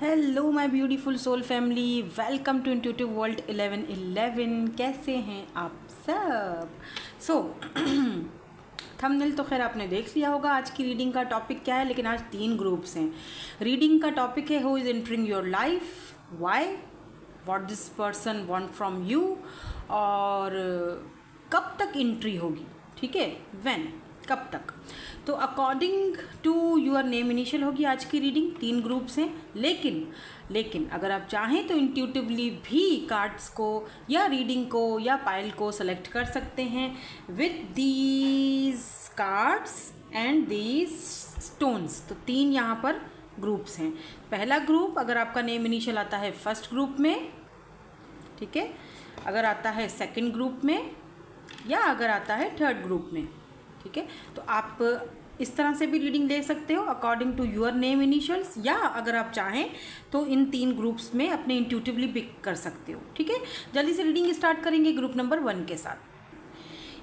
Hello my beautiful soul family, welcome to intuitive world 1111। कैसे हैं आप सब? थंबनेल तो खैर आपने देख लिया होगा। आज की रीडिंग का टॉपिक क्या है, लेकिन आज 3 ग्रुप्स हैं। रीडिंग का टॉपिक है who is entering your life, why, what this person want from you, और कब तक एंट्री होगी। ठीक है, व्हेन, कब तक। तो according to your name initial होगी आज की रीडिंग। 3 ग्रुप्स हैं, लेकिन अगर आप चाहें तो इंट्यूटिवली भी कार्ड्स को या रीडिंग को या पाइल को सेलेक्ट कर सकते हैं with these cards and these stones. तो 3 यहाँ पर ग्रुप्स हैं। पहला ग्रुप, अगर आपका नेम इनिशियल आता है फर्स्ट ग्रुप में, ठीक है, अगर आता है सेकंड ग्रुप में, या अगर आता है थर्ड ग्रुप में, ठीक है। तो आप इस तरह से भी रीडिंग ले सकते हो according to your name initials, या अगर आप चाहें तो इन 3 ग्रुप्स में अपने इंट्यूटिवली पिक कर सकते हो। ठीक है, जल्दी से रीडिंग स्टार्ट करेंगे ग्रुप नंबर 1 के साथ।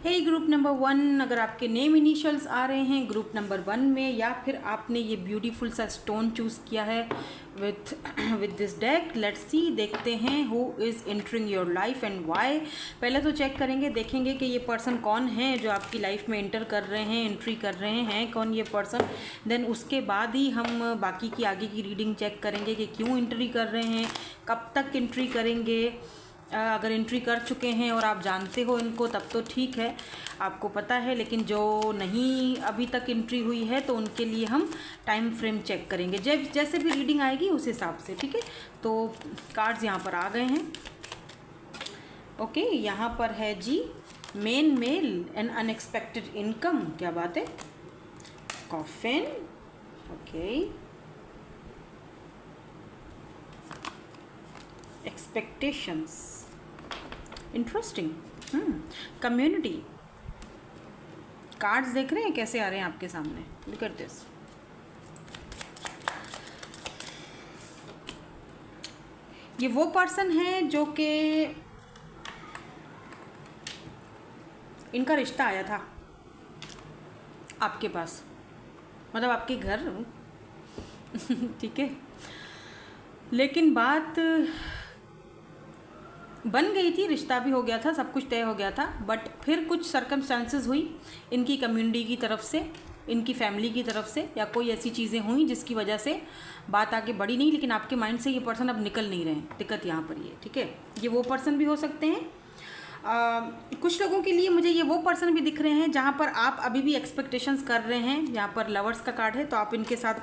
हे ग्रुप नंबर 1, अगर आपके नेम इनिशियल्स आ रहे हैं ग्रुप नंबर 1 में, या फिर आपने ये ब्यूटीफुल सा स्टोन चूज़ किया है with this deck, let's see, देखते हैं who is entering your life and why. पहले तो चेक करेंगे, देखेंगे कि ये पर्सन कौन है जो आपकी लाइफ में एंटर कर रहे हैं, एंट्री कर रहे हैं, कौन ये पर्सन। देन उसके बाद ही हम बाकी की आगे की रीडिंग चेक करेंगे कि क्यों एंट्री कर रहे हैं, कब तक एंट्री करेंगे। अगर एंट्री कर चुके हैं और आप जानते हो इनको तब तो ठीक है, आपको पता है, लेकिन जो नहीं अभी तक एंट्री हुई है तो उनके लिए हम टाइम फ्रेम चेक करेंगे जैसे भी रीडिंग आएगी उस हिसाब से। ठीक है, तो कार्ड्स यहाँ पर आ गए हैं। ओके, यहाँ पर है जी main male and unexpected income. क्या बात है, coffin. Okay, expectations, interesting. Community. Cards देख रहे हैं कैसे आ रहे हैं आपके सामने, लुक एट दिस। ये वो पर्सन है जो कि इनका रिश्ता आया था आपके पास, मतलब आपके घर। ठीक है, लेकिन बात बन गई थी, रिश्ता भी हो गया था, सब कुछ तय हो गया था, बट फिर कुछ सर्कमस्टांसेस हुई इनकी कम्युनिटी की तरफ से, इनकी फैमिली की तरफ से, या कोई ऐसी चीज़ें हुई जिसकी वजह से बात आगे बढ़ी नहीं, लेकिन आपके माइंड से ये पर्सन अब निकल नहीं रहे हैं। दिक्कत यहाँ पर ये, ठीक है, ये वो पर्सन भी हो सकते हैं। कुछ लोगों के लिए मुझे ये वो पर्सन भी दिख रहे हैं जहाँ पर आप अभी भी एक्सपेक्टेशंस कर रहे हैं। यहाँ पर लवर्स का कार्ड है, तो आप इनके साथ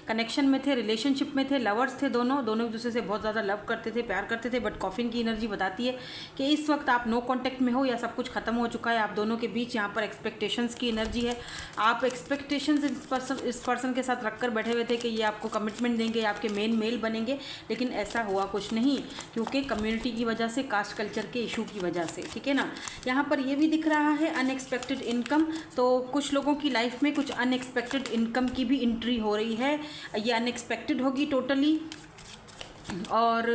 कनेक्शन में थे, रिलेशनशिप में थे, लवर्स थे, दोनों एक दूसरे से बहुत ज़्यादा लव करते थे, प्यार करते थे। बट कॉफिन की एनर्जी बताती है कि इस वक्त आप नो कॉन्टैक्ट में हो, या सब कुछ ख़त्म हो चुका है आप दोनों के बीच। यहाँ पर एक्सपेक्टेशंस की एनर्जी है, आप एक्सपेक्टेशंस इस पर्सन के साथ रख कर बैठे हुए थे कि ये आपको कमिटमेंट देंगे, आपके मेन मेल बनेंगे, लेकिन ऐसा हुआ कुछ नहीं, क्योंकि कम्युनिटी की वजह से, कास्ट कल्चर के इशू की वजह से। ठीक है ना, यहाँ पर ये भी दिख रहा है अनएक्सपेक्टेड इनकम। तो कुछ लोगों की लाइफ में कुछ अनएक्सपेक्टेड इनकम की भी एंट्री हो रही है, ये अनएक्सपेक्टेड होगी टोटली। और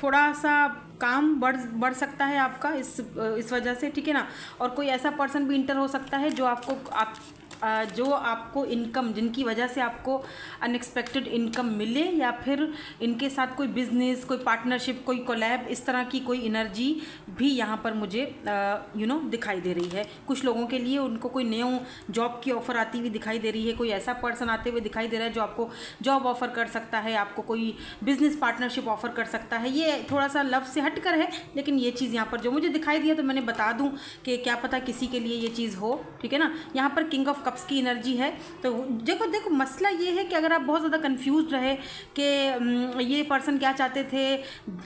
थोड़ा सा काम बढ़ सकता है आपका इस वजह से। ठीक है ना, और कोई ऐसा पर्सन भी इंटर हो सकता है जो आपको इनकम, जिनकी वजह से आपको अनएक्सपेक्टेड इनकम मिले, या फिर इनके साथ कोई बिजनेस, कोई पार्टनरशिप, कोई कोलैब, इस तरह की कोई एनर्जी भी यहाँ पर मुझे दिखाई दे रही है। कुछ लोगों के लिए उनको कोई न्यू जॉब की ऑफ़र आती हुई दिखाई दे रही है, कोई ऐसा पर्सन आते हुए दिखाई दे रहा है जो आपको जॉब ऑफ़र कर सकता है, आपको कोई बिजनेस पार्टनरशिप ऑफ़र कर सकता है। ये थोड़ा सा लव से हट कर है, लेकिन ये चीज़ यहाँ पर जो मुझे दिखाई दिया, तो मैंने बता दूँ कि क्या पता किसी के लिए ये चीज़ हो। ठीक है ना, यहाँ पर किंग ऑफ कप्स की एनर्जी है। तो देखो मसला ये है कि अगर आप बहुत ज़्यादा कंफ्यूज रहे कि ये पर्सन क्या चाहते थे,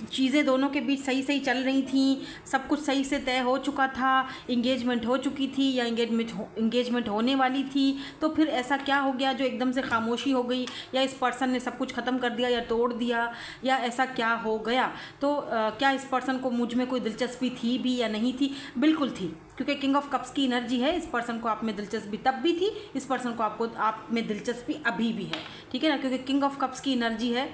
चीज़ें दोनों के बीच सही चल रही थी, सब कुछ सही से तय हो चुका था, इंगेजमेंट हो चुकी थी या इंगेजमेंट होने वाली थी, तो फिर ऐसा क्या हो गया जो एकदम से खामोशी हो गई, या इस पर्सन ने सब कुछ ख़त्म कर दिया या तोड़ दिया, या ऐसा क्या हो गया। तो क्या इस पर्सन को मुझ में कोई दिलचस्पी थी भी या नहीं थी? बिल्कुल थी, क्योंकि किंग ऑफ कप्स की एनर्जी है। इस पर्सन को आप में दिलचस्पी तब भी थी, इस पर्सन को आप में दिलचस्पी अभी भी है। ठीक है ना, क्योंकि किंग ऑफ कप्स की एनर्जी है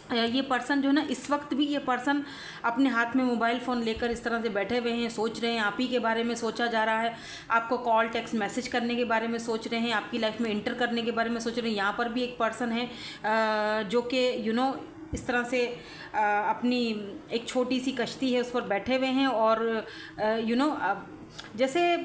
ये पर्सन जो है ना, इस वक्त भी ये पर्सन अपने हाथ में मोबाइल फ़ोन लेकर इस तरह से बैठे हुए हैं, सोच रहे हैं, आप ही के बारे में सोचा जा रहा है, आपको कॉल टेक्स्ट मैसेज करने के बारे में सोच रहे हैं, आपकी लाइफ में इंटर करने के बारे में सोच रहे हैं। यहाँ पर भी एक पर्सन है जो कि इस तरह से अपनी एक छोटी सी कश्ती है, उस पर बैठे हुए हैं और जैसे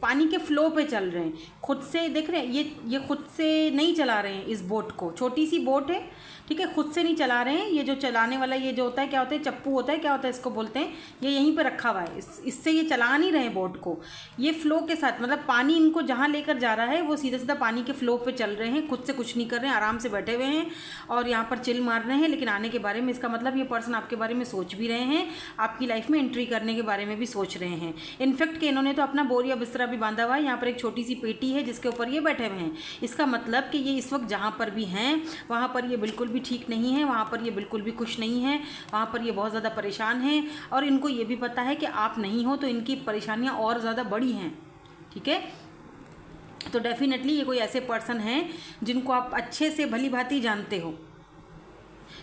पानी के फ्लो पे चल रहे हैं, खुद से देख रहे हैं, ये खुद से नहीं चला रहे हैं इस बोट को, छोटी सी बोट है, ठीक है, खुद से नहीं चला रहे हैं। ये जो चलाने वाला, ये जो होता है, क्या होता है, चप्पू होता है, क्या होता है इसको बोलते हैं, ये यहीं पे रखा हुआ है, इससे ये चला नहीं रहे बोट को, ये फ्लो के साथ, मतलब पानी इनको जहाँ लेकर जा रहा है वो सीधा सीधा पानी के फ्लो पे चल रहे हैं, खुद से कुछ नहीं कर रहे हैं, आराम से बैठे हुए हैं और यहाँ पर चिल मार रहे हैं। लेकिन आने के बारे में, इसका मतलब ये पर्सन आपके बारे में सोच भी रहे हैं, आपकी लाइफ में एंट्री करने के बारे में भी सोच रहे हैं। इनफैक्ट कि इन्होंने तो अपना बोरिया बिस्तरा भी बांधा हुआ है, यहाँ पर एक छोटी सी पेटी है जिसके ऊपर ये बैठे हुए हैं। इसका मतलब कि ये इस वक्त जहाँ पर भी हैं वहाँ पर ये बिल्कुल भी ठीक नहीं है, वहाँ पर ये बिल्कुल भी खुश नहीं है, वहाँ पर ये बहुत ज़्यादा परेशान हैं और इनको ये भी पता है कि आप नहीं हो तो इनकी परेशानियाँ और ज़्यादा बड़ी हैं, ठीक है। तो डेफिनेटली ये कोई ऐसे पर्सन हैं जिनको आप अच्छे से भली भांति जानते हो,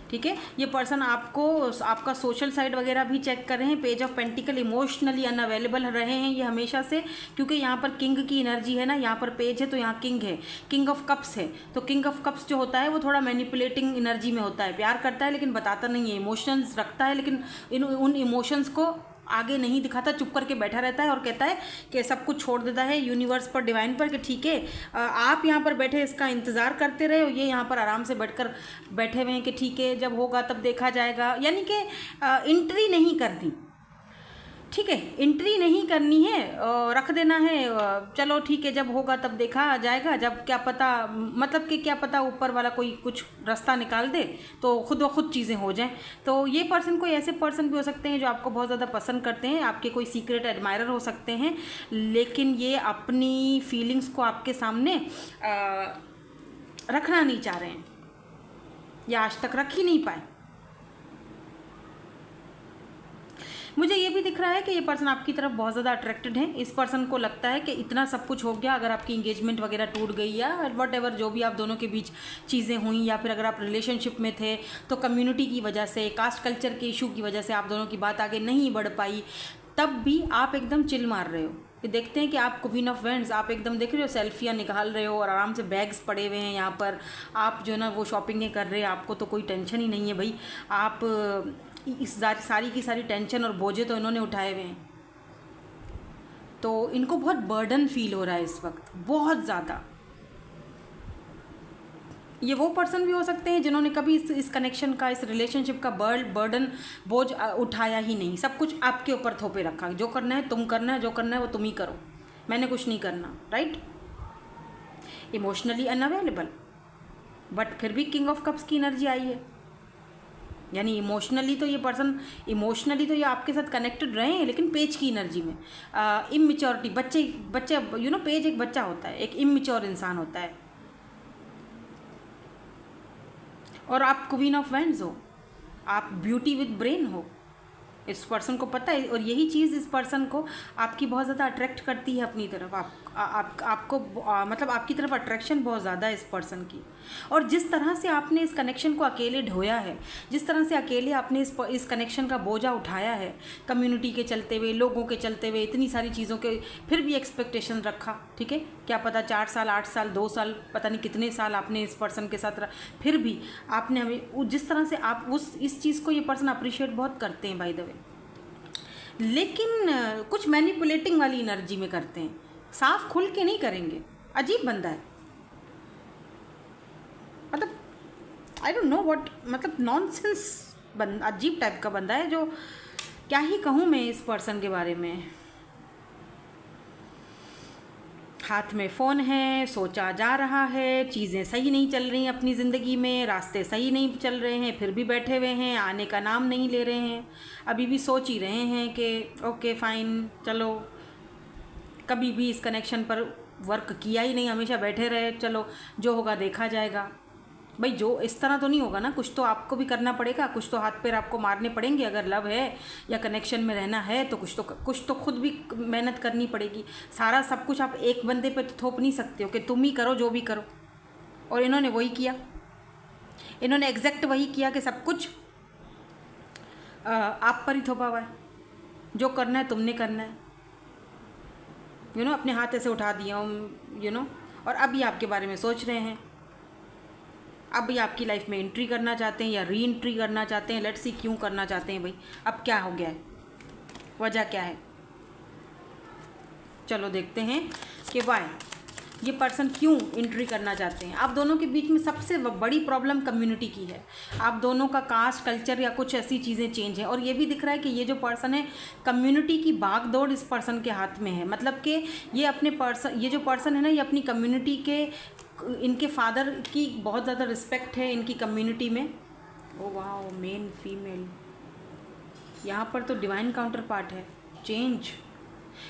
ठीक है। ये पर्सन आपका सोशल साइड वगैरह भी चेक कर रहे हैं। Page of pentacle, emotionally unavailable रहे हैं ये हमेशा से, क्योंकि यहाँ पर किंग की एनर्जी है ना, यहाँ पर पेज है तो यहाँ किंग है, किंग ऑफ कप्स है। तो किंग ऑफ कप्स जो होता है वो थोड़ा मैनिपुलेटिंग एनर्जी में होता है, प्यार करता है लेकिन बताता नहीं है, इमोशंस रखता है लेकिन उन इमोशंस को आगे नहीं दिखाता, चुप करके बैठा रहता है और कहता है कि सब कुछ छोड़ देता है यूनिवर्स पर, डिवाइन पर, कि ठीक है आप यहाँ पर बैठे इसका इंतज़ार करते रहे हो, ये यहाँ पर आराम से बैठे हुए हैं कि ठीक है जब होगा तब देखा जाएगा। यानी कि एंट्री नहीं करनी, ठीक है, एंट्री नहीं करनी है, रख देना है, चलो ठीक है जब होगा तब देखा जाएगा, जब क्या पता, मतलब कि क्या पता ऊपर वाला कोई कुछ रास्ता निकाल दे तो खुद ब खुद चीज़ें हो जाएं। तो ये पर्सन कोई ऐसे पर्सन भी हो सकते हैं जो आपको बहुत ज़्यादा पसंद करते हैं, आपके कोई सीक्रेट एडमायरर हो सकते हैं, लेकिन ये अपनी फीलिंग्स को आपके सामने रखना नहीं चाह रहे हैं या आज तक रख ही नहीं पाए। मुझे ये भी दिख रहा है कि ये पर्सन आपकी तरफ बहुत ज़्यादा अट्रैक्टेड है। इस पर्सन को लगता है कि इतना सब कुछ हो गया, अगर आपकी इंगेजमेंट वगैरह टूट गई या वट एवर जो भी आप दोनों के बीच चीज़ें हुई, या फिर अगर आप रिलेशनशिप में थे तो कम्युनिटी की वजह से, कास्ट कल्चर के इशू की वजह से आप दोनों की बात आगे नहीं बढ़ पाई, तब भी आप एकदम चिल मार रहे हो। कि देखते हैं कि आप क्वीन ऑफ वेंड्स, आप एकदम देख रहे हो, सेल्फियाँ निकाल रहे हो और आराम से बैग्स पड़े हुए हैं यहाँ पर, आप जो है ना वो शॉपिंगें कर रहे हैं, आपको तो कोई टेंशन ही नहीं है भाई। आप इस सारी की सारी टेंशन और बोझे तो इन्होंने उठाए हुए हैं, तो इनको बहुत बर्डन फील हो रहा है इस वक्त, बहुत ज़्यादा। ये वो पर्सन भी हो सकते हैं जिन्होंने कभी इस कनेक्शन का, इस रिलेशनशिप का बोझ उठाया ही नहीं, सब कुछ आपके ऊपर थोपे रखा, जो करना है तुम करना है, जो करना है वो तुम ही करो, मैंने कुछ नहीं करना, राइट। इमोशनली अनअवेलेबल, बट फिर भी किंग ऑफ कप्स की एनर्जी आई है, यानी इमोशनली तो ये आपके साथ कनेक्टेड रहे हैं, लेकिन पेज की एनर्जी में इमैच्योरिटी, बच्चे पेज एक बच्चा होता है, एक इमैच्योर इंसान होता है, और आप क्वीन ऑफ वेंड्स हो, आप ब्यूटी विद ब्रेन हो, इस पर्सन को पता है, और यही चीज़ इस पर्सन को आपकी बहुत ज़्यादा अट्रैक्ट करती है अपनी तरफ, आपको मतलब आपकी तरफ अट्रैक्शन बहुत ज़्यादा है इस पर्सन की। और जिस तरह से आपने इस कनेक्शन को अकेले ढोया है, जिस तरह से अकेले आपने इस कनेक्शन का बोझा उठाया है, कम्युनिटी के चलते हुए, लोगों के चलते हुए, इतनी सारी चीज़ों के, फिर भी एक्सपेक्टेशन रखा, ठीक है, क्या पता 4 साल 8 साल 2 साल पता नहीं कितने साल आपने इस पर्सन के साथ रहा, फिर भी आपने हमें जिस तरह से आप इस चीज़ को ये पर्सन अप्रिशिएट बहुत करते हैं बाय द वे, लेकिन कुछ मैनिपुलेटिंग वाली एनर्जी में करते हैं, साफ खुल के नहीं करेंगे। अजीब बंदा है, मतलब आई डोंट नो व्हाट, मतलब नॉनसेंस बंदा, अजीब टाइप का बंदा है, जो क्या ही कहूँ मैं इस पर्सन के बारे में। हाथ में फ़ोन है, सोचा जा रहा है, चीज़ें सही नहीं चल रही अपनी ज़िंदगी में, रास्ते सही नहीं चल रहे हैं, फिर भी बैठे हुए हैं, आने का नाम नहीं ले रहे हैं, अभी भी सोच ही रहे हैं कि ओके फाइन, चलो, कभी भी इस कनेक्शन पर वर्क किया ही नहीं, हमेशा बैठे रहे, चलो जो होगा देखा जाएगा। भाई जो इस तरह तो नहीं होगा ना, कुछ तो आपको भी करना पड़ेगा, कुछ तो हाथ पैर आपको मारने पड़ेंगे, अगर लव है या कनेक्शन में रहना है तो कुछ तो खुद भी मेहनत करनी पड़ेगी। सारा सब कुछ आप एक बंदे पे तो थोप नहीं सकते हो कि तुम ही करो जो भी करो, और इन्होंने वही किया, इन्होंने एग्जैक्ट वही किया कि सब कुछ आप पर ही थोपा हुआ है, जो करना है तुमने करना है, अपने हाथ ऐसे उठा दिया और अब ये आपके बारे में सोच रहे हैं, अब ये आपकी लाइफ में एंट्री करना चाहते हैं या री एंट्री करना चाहते हैं। लेट्स सी क्यों करना चाहते हैं भाई, अब क्या हो गया है, वजह क्या है। चलो देखते हैं कि वाई ये पर्सन क्यों एंट्री करना चाहते हैं। आप दोनों के बीच में सबसे बड़ी प्रॉब्लम कम्युनिटी की है। आप दोनों का कास्ट, कल्चर या कुछ ऐसी चीज़ें चेंज है, और ये भी दिख रहा है कि ये जो पर्सन है, कम्युनिटी की भागदौड़ इस पर्सन के हाथ में है। मतलब कि ये जो पर्सन है ना, ये अपनी कम्युनिटी के, इनके फादर की बहुत ज़्यादा रिस्पेक्ट है इनकी कम्युनिटी में। ओ वाह, मेन फीमेल, यहाँ पर तो डिवाइन काउंटर पार्ट है, चेंज।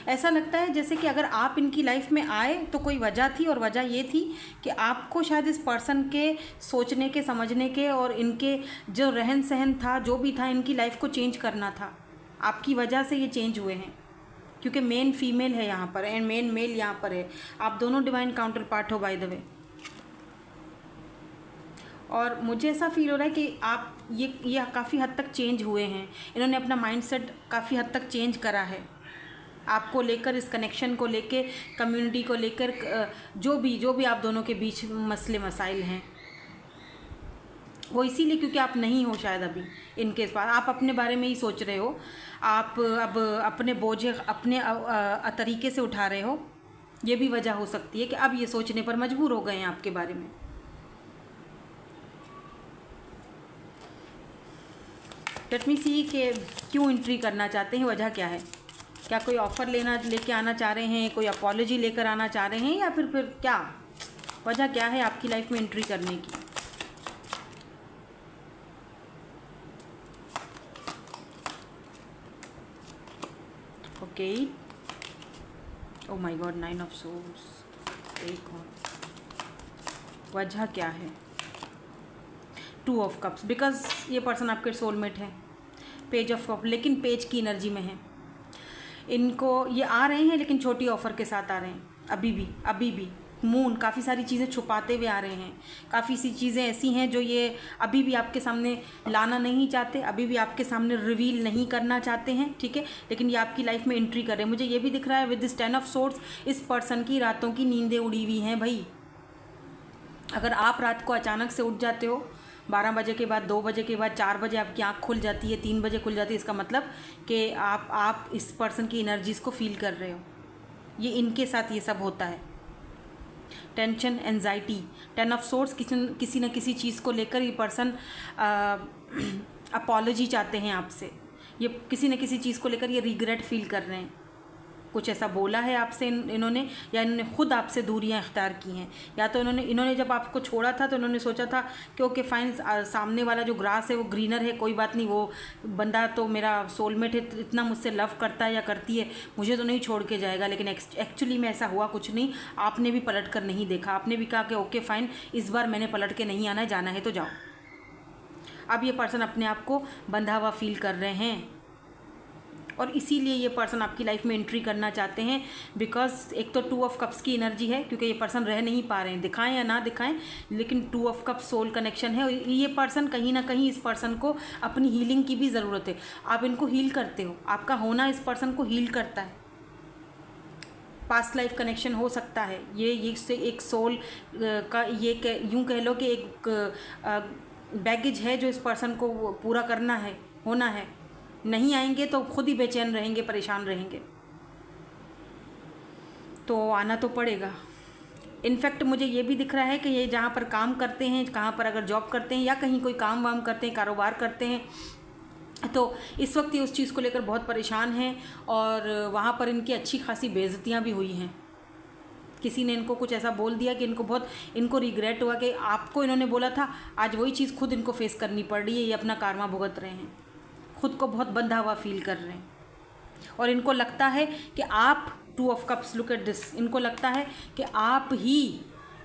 ऐसा लगता है जैसे कि अगर आप इनकी लाइफ में आए तो कोई वजह थी, और वजह ये थी कि आपको शायद इस पर्सन के सोचने के, समझने के और इनके जो रहन सहन था, जो भी था, इनकी लाइफ को चेंज करना था। आपकी वजह से ये चेंज हुए हैं, क्योंकि मेन फीमेल है यहाँ पर एंड मेन मेल यहाँ पर है। आप दोनों डिवाइन काउंटर पार्ट हो बाय द वे। और मुझे ऐसा फील हो रहा है कि आप ये काफ़ी हद तक चेंज हुए हैं। इन्होंने अपना माइंडसेट काफ़ी हद तक चेंज करा है आपको लेकर, इस कनेक्शन को लेकर, कम्युनिटी को लेकर, जो भी आप दोनों के बीच मसले मसाइल हैं, वो इसीलिए क्योंकि आप नहीं हो शायद अभी इनके पास, आप अपने बारे में ही सोच रहे हो, आप अब अपने बोझे अपने तरीके से उठा रहे हो। ये भी वजह हो सकती है कि अब ये सोचने पर मजबूर हो गए हैं आपके बारे में। लेट मी सी कि क्यों एंट्री करना चाहते हैं, वजह क्या है। क्या कोई ऑफ़र लेके आना चाह रहे हैं, कोई अपॉलॉजी लेकर आना चाह रहे हैं, या फिर क्या वजह क्या है आपकी लाइफ में एंट्री करने की। Okay, oh my God, 9 of source, एक और वजह क्या है। 2 ऑफ कप्स, बिकॉज ये पर्सन आपके सोलमेट है। पेज ऑफ कप, लेकिन पेज की एनर्जी में है। इनको ये आ रहे हैं लेकिन छोटी ऑफ़र के साथ आ रहे हैं, अभी भी मून काफ़ी सारी चीज़ें छुपाते हुए आ रहे हैं। काफ़ी सी चीज़ें ऐसी हैं जो ये अभी भी आपके सामने लाना नहीं चाहते, अभी भी आपके सामने रिवील नहीं करना चाहते हैं, ठीक है, लेकिन ये आपकी लाइफ में एंट्री कर रहे हैं। मुझे ये भी दिख रहा है विद दिस 10 ऑफ सोर्ड्स, इस पर्सन की रातों की नींदें उड़ी हुई हैं भाई। अगर आप रात को अचानक से उठ जाते हो 12 बजे के बाद, 2 बजे के बाद, 4 बजे आपकी आँख खुल जाती है, 3 बजे खुल जाती है, इसका मतलब कि आप इस पर्सन की एनर्जीज़ को फील कर रहे हो। ये इनके साथ ये सब होता है। टेंशन, एंजाइटी, 10 ऑफ सोर्ड्स, किसी न किसी चीज़ को लेकर ये पर्सन अपॉलॉजी चाहते हैं आपसे। ये किसी न किसी चीज़ को लेकर ये रिग्रेट फील कर रहे हैं। कुछ ऐसा बोला है आपसे इन्होंने, या इन्होंने खुद आपसे दूरियां इख्तियार की हैं, या तो इन्होंने जब आपको छोड़ा था तो इन्होंने सोचा था कि ओके फाइन, सामने वाला जो ग्रास है वो ग्रीनर है, कोई बात नहीं, वो बंदा तो मेरा सोलमेट है, इतना मुझसे लव करता है या करती है, मुझे तो नहीं छोड़ के जाएगा। लेकिन एक्चुअली में ऐसा हुआ कुछ नहीं। आपने भी पलट कर नहीं देखा, आपने भी कहा कि ओके फाइन, इस बार मैंने पलट के नहीं आना है, जाना है तो जाओ। अब ये पर्सन अपने आप को बंधा हुआ फील कर रहे हैं, और इसीलिए ये पर्सन आपकी लाइफ में एंट्री करना चाहते हैं। बिकॉज एक तो 2 ऑफ कप्स की एनर्जी है, क्योंकि ये पर्सन रह नहीं पा रहे हैं, दिखाएं या ना दिखाएं, लेकिन 2 ऑफ कप्स सोल कनेक्शन है। ये पर्सन कहीं ना कहीं, इस पर्सन को अपनी हीलिंग की भी ज़रूरत है। आप इनको हील करते हो, आपका होना इस पर्सन को हील करता है। पास्ट लाइफ कनेक्शन हो सकता है, ये एक सोल का, ये यूँ कह लो कि एक बैगेज है जो इस पर्सन को पूरा करना है, होना है। नहीं आएंगे तो खुद ही बेचैन रहेंगे, परेशान रहेंगे, तो आना तो पड़ेगा। इनफैक्ट मुझे ये भी दिख रहा है कि ये जहाँ पर काम करते हैं, कहाँ पर अगर जॉब करते हैं या कहीं कोई काम वाम करते हैं, कारोबार करते हैं, तो इस वक्त ये उस चीज़ को लेकर बहुत परेशान हैं, और वहाँ पर इनकी अच्छी खासी बेइज्जतियाँ भी हुई हैं। किसी ने इनको कुछ ऐसा बोल दिया कि इनको रिग्रेट हुआ कि आपको इन्होंने बोला था, आज वही चीज़ खुद इनको फेस करनी पड़ रही है। ये अपना कार्मा भुगत रहे हैं, खुद को बहुत बंधा हुआ फील कर रहे हैं, और इनको लगता है कि आप 2 of cups, look at this, इनको लगता है कि आप ही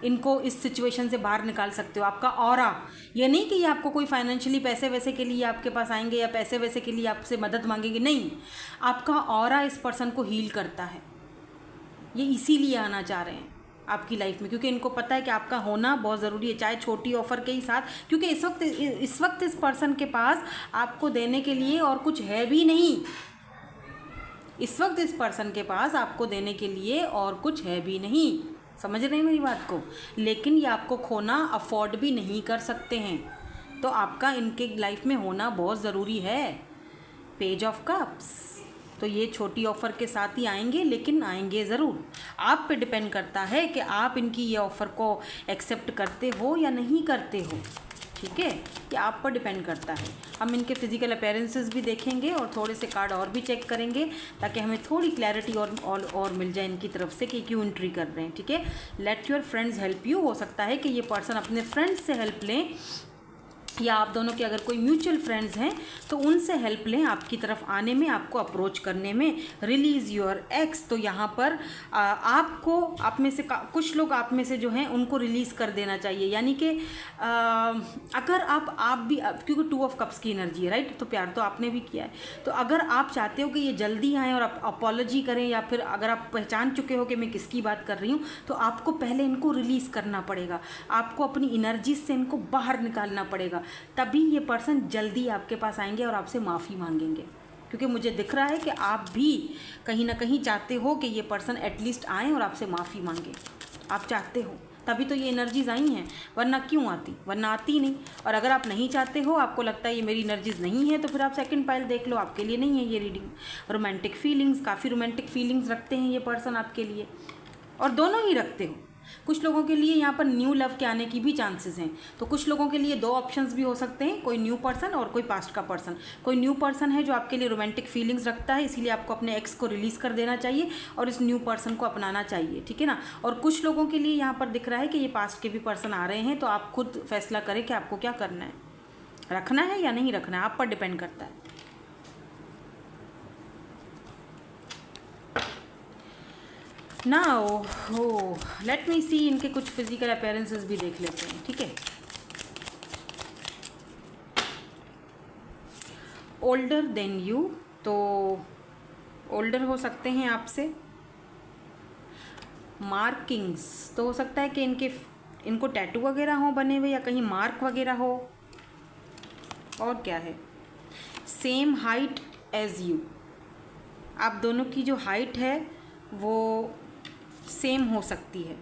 इनको इस सिचुएशन से बाहर निकाल सकते हो। आपका ऑरा, ये नहीं कि ये आपको कोई फाइनेंशियली पैसे वैसे के लिए आपके पास आएंगे या पैसे वैसे के लिए आपसे मदद मांगेंगे, नहीं, आपका ऑरा इस पर्सन को हील करता है। ये इसीलिए आना चाह रहे हैं। आपकी लाइफ में, क्योंकि इनको पता है कि आपका होना बहुत ज़रूरी है, चाहे छोटी ऑफ़र के ही साथ, क्योंकि इस वक्त इस पर्सन के पास आपको देने के लिए और कुछ है भी नहीं। इस वक्त इस पर्सन के पास आपको देने के लिए और कुछ है भी नहीं, समझ रहे हैं मेरी बात को, लेकिन ये आपको खोना अफोर्ड भी नहीं कर सकते हैं, तो आपका इनके लाइफ में होना बहुत ज़रूरी है। पेज ऑफ कप्स, तो ये छोटी ऑफ़र के साथ ही आएंगे, लेकिन आएंगे ज़रूर। आप पे डिपेंड करता है कि आप इनकी ये ऑफ़र को एक्सेप्ट करते हो या नहीं करते हो, ठीक है, ये आप पर डिपेंड करता है। हम इनके फिजिकल अपीयरेंसेस भी देखेंगे और थोड़े से कार्ड और भी चेक करेंगे, ताकि हमें थोड़ी क्लैरिटी और मिल जाए इनकी तरफ से कि क्यों एंट्री कर रहे हैं, ठीक है। Let your friends help you, हो सकता है कि ये पर्सन अपने फ्रेंड्स से हेल्प लें, या आप दोनों के अगर कोई म्यूचुअल फ्रेंड्स हैं तो उनसे हेल्प लें आपकी तरफ आने में, आपको अप्रोच करने में। रिलीज़ योर एक्स, तो यहाँ पर आपको आप में से कुछ लोग आप में से जो हैं उनको रिलीज़ कर देना चाहिए, यानी कि अगर आप भी, क्योंकि 2 ऑफ कप्स की एनर्जी है, राइट, तो प्यार तो आपने भी किया है, तो अगर आप चाहते हो कि ये जल्दी आएँ और आप अपॉलॉजी करें, या फिर अगर आप पहचान चुके हो कि मैं किसकी बात कर रही हूँ, तो आपको पहले इनको रिलीज़ करना पड़ेगा, आपको अपनी एनर्जी से इनको बाहर निकालना पड़ेगा, तभी ये पर्सन जल्दी आपके पास आएंगे और आपसे माफ़ी मांगेंगे। क्योंकि मुझे दिख रहा है कि आप भी कहीं ना कहीं चाहते हो कि ये पर्सन एटलीस्ट आए और आपसे माफ़ी मांगे, आप चाहते हो, तभी तो ये एनर्जीज आई हैं, वरना क्यों आती, वरना आती नहीं। और अगर आप नहीं चाहते हो, आपको लगता है ये मेरी एनर्जीज नहीं है, तो फिर आप सेकंड पाइल देख लो, आपके लिए नहीं है ये रीडिंग। रोमांटिक फीलिंग्स, काफ़ी रोमांटिक फीलिंग्स रखते हैं ये पर्सन आपके लिए, और दोनों ही रखते हो। कुछ लोगों के लिए यहाँ पर न्यू लव के आने की भी चांसेस हैं, तो कुछ लोगों के लिए 2 ऑप्शंस भी हो सकते हैं, कोई न्यू पर्सन और कोई पास्ट का पर्सन। कोई न्यू पर्सन है जो आपके लिए रोमांटिक फीलिंग्स रखता है, इसीलिए आपको अपने एक्स को रिलीज़ कर देना चाहिए और इस न्यू पर्सन को अपनाना चाहिए, ठीक है ना। और कुछ लोगों के लिए यहाँ पर दिख रहा है कि ये पास्ट के भी पर्सन आ रहे हैं, तो आप खुद फैसला करें कि आपको क्या करना है, रखना है या नहीं रखना है, आप पर डिपेंड करता है। नाउ लेट मी सी, इनके कुछ फिजिकल अपीयरेंसेस भी देख लेते हैं, ठीक है। ओल्डर देन यू, तो ओल्डर हो सकते हैं आपसे। मार्किंग्स, तो हो सकता है कि इनको टैटू वगैरह हो बने हुए, या कहीं मार्क वगैरह हो। और क्या है, सेम हाइट एज यू, आप दोनों की जो हाइट है वो सेम हो सकती है।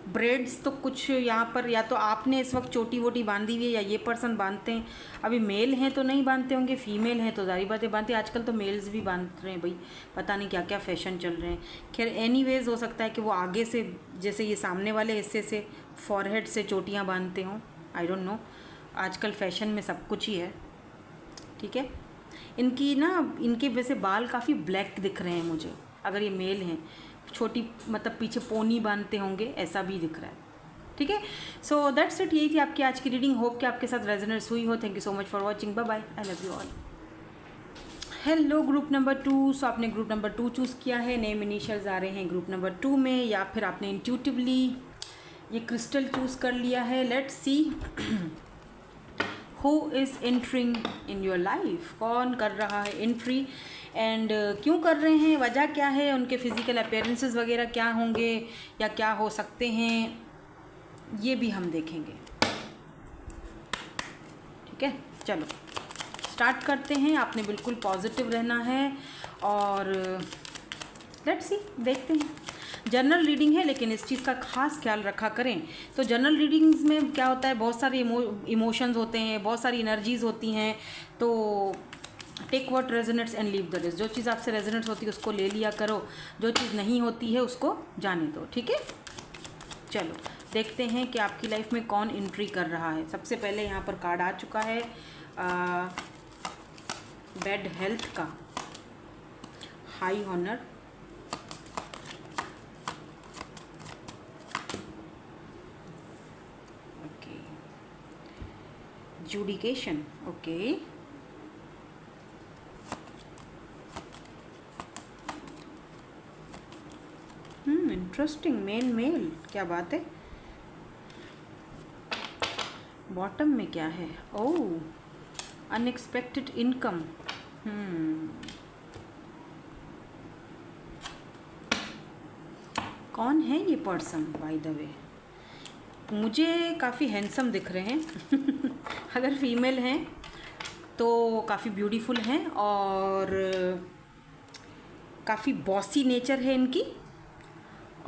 ब्रेड्स, तो कुछ यहाँ पर या तो आपने इस वक्त चोटी वोटी बांधी हुई है, या ये पर्सन बांधते हैं। अभी मेल हैं तो नहीं बांधते होंगे, फीमेल हैं तो ज़ाहिर बात है बांधते हैं। आजकल तो मेल्स भी बांध रहे हैं भाई, पता नहीं क्या क्या फैशन चल रहे हैं। खैर एनीवेज, हो सकता है कि वो आगे से, जैसे ये सामने वाले हिस्से से, फॉरहेड से चोटियाँ बांधते हों, आई डोंट नो, आजकल फैशन में सब कुछ ही है, ठीक है। इनके वैसे बाल काफ़ी ब्लैक दिख रहे हैं मुझे, अगर ये मेल हैं। छोटी मतलब पीछे पोनी बांधते होंगे, ऐसा भी दिख रहा है, ठीक है। सो दैट्स इट, यही थी आपकी आज की रीडिंग। होप कि आपके साथ रेजोनेट हुई हो। Thank you so much for watching, bye bye, I love you all. Hello group number 2, so आपने ग्रुप नंबर 2 चूज़ किया है, नेम इनिशियल्स आ रहे हैं ग्रुप नंबर 2 में, या फिर आपने इंट्यूटिवली ये क्रिस्टल चूज़ कर लिया है। Let's see who is entering in your life, कौन कर रहा है एंट्री, एंड क्यों कर रहे हैं, वजह क्या है, उनके फिज़िकल अपीयरेंसेस वगैरह क्या होंगे या क्या हो सकते हैं, ये भी हम देखेंगे, ठीक है। चलो स्टार्ट करते हैं। आपने बिल्कुल पॉजिटिव रहना है, और लेट्स सी, देखते हैं। जनरल रीडिंग है, लेकिन इस चीज़ का खास ख्याल रखा करें। तो जनरल रीडिंग्स में क्या होता है, बहुत सारे इमोशंस होते हैं, बहुत सारी एनर्जीज़ होती हैं, तो take what resonates and leave the rest. जो चीज़ आपसे रेजोनेट्स होती है उसको ले लिया करो, जो चीज़ नहीं होती है उसको जाने दो, ठीक है। चलो देखते हैं कि आपकी लाइफ में कौन एंट्री कर रहा है। सबसे पहले यहाँ पर कार्ड आ चुका है बैड हेल्थ का, हाई ऑनर, ओके, जुडिकेशन, ओके, इंटरेस्टिंग, मेल, क्या बात है। बॉटम में क्या है, ओह, अनएक्सपेक्टेड इनकम, कौन है ये पर्सन बाय द वे? मुझे काफ़ी हैंडसम दिख रहे हैं अगर फीमेल हैं तो काफ़ी ब्यूटीफुल हैं और काफ़ी बॉसी नेचर है इनकी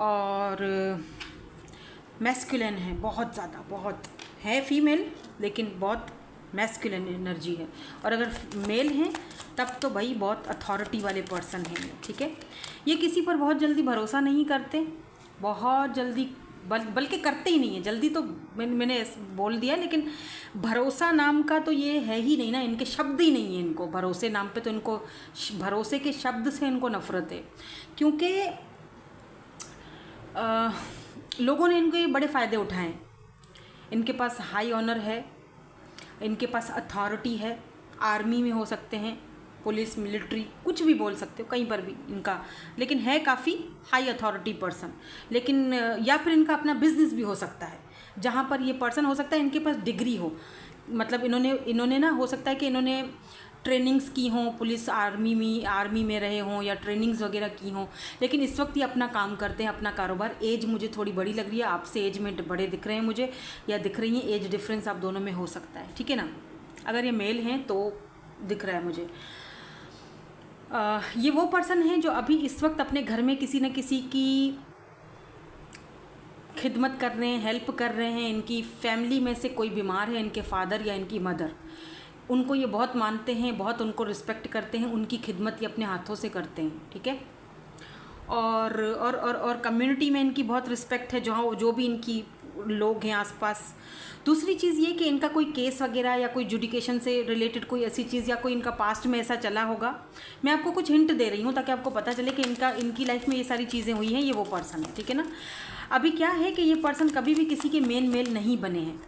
और मैस्कुलिन है, बहुत ज़्यादा, बहुत है फीमेल लेकिन बहुत मैस्कुलिन एनर्जी है। और अगर मेल हैं तब तो भाई बहुत अथॉरिटी वाले पर्सन हैं ये, ठीक है। ये किसी पर बहुत जल्दी भरोसा नहीं करते, बहुत जल्दी बल्कि करते ही नहीं है जल्दी, तो मैंने बोल दिया, लेकिन भरोसा नाम का तो ये है ही नहीं ना, इनके शब्द ही नहीं है इनको भरोसे नाम पे, तो इनको भरोसे के शब्द से इनको नफ़रत है, क्योंकि लोगों ने इनके बड़े फ़ायदे उठाए। इनके पास हाई ऑनर है, इनके पास अथॉरिटी है, आर्मी में हो सकते हैं, पुलिस, मिलिट्री, कुछ भी बोल सकते हो, कहीं पर भी इनका, लेकिन है काफ़ी हाई अथॉरिटी पर्सन। लेकिन या फिर इनका अपना बिजनेस भी हो सकता है, जहाँ पर ये पर्सन हो सकता है इनके पास डिग्री हो, मतलब इन्होंने ना, हो सकता है कि इन्होंने ट्रेनिंग्स की हों, पुलिस आर्मी में रहे हों या ट्रेनिंग्स वगैरह की हों, लेकिन इस वक्त ये अपना काम करते हैं, अपना कारोबार। एज मुझे थोड़ी बड़ी लग रही है, आपसे एज में बड़े दिख रहे हैं मुझे, या दिख रही हैं, एज डिफरेंस आप दोनों में हो सकता है, ठीक है ना। अगर ये मेल हैं तो दिख रहा है मुझे। ये वो पर्सन हैं जो अभी इस वक्त अपने घर में किसी न किसी की खिदमत कर रहे हैं, हेल्प कर रहे हैं। इनकी फैमिली में से कोई बीमार है, इनके फादर या इनकी मदर, उनको ये बहुत मानते हैं, बहुत उनको रिस्पेक्ट करते हैं, उनकी खिदमत ये अपने हाथों से करते हैं, ठीक है। और कम्युनिटी में इनकी बहुत रिस्पेक्ट है, जहाँ जो भी इनकी लोग हैं आसपास। दूसरी चीज़ ये कि इनका कोई केस वगैरह या कोई जुडिकेशन से रिलेटेड कोई ऐसी चीज़ या कोई इनका पास्ट में ऐसा चला होगा। मैं आपको कुछ हिंट दे रही हूँ ताकि आपको पता चले कि इनकी लाइफ में ये सारी चीज़ें हुई हैं, ये वो पर्सन है, ठीक है ना। अभी क्या है कि ये पर्सन कभी भी किसी के मेल नहीं बने हैं,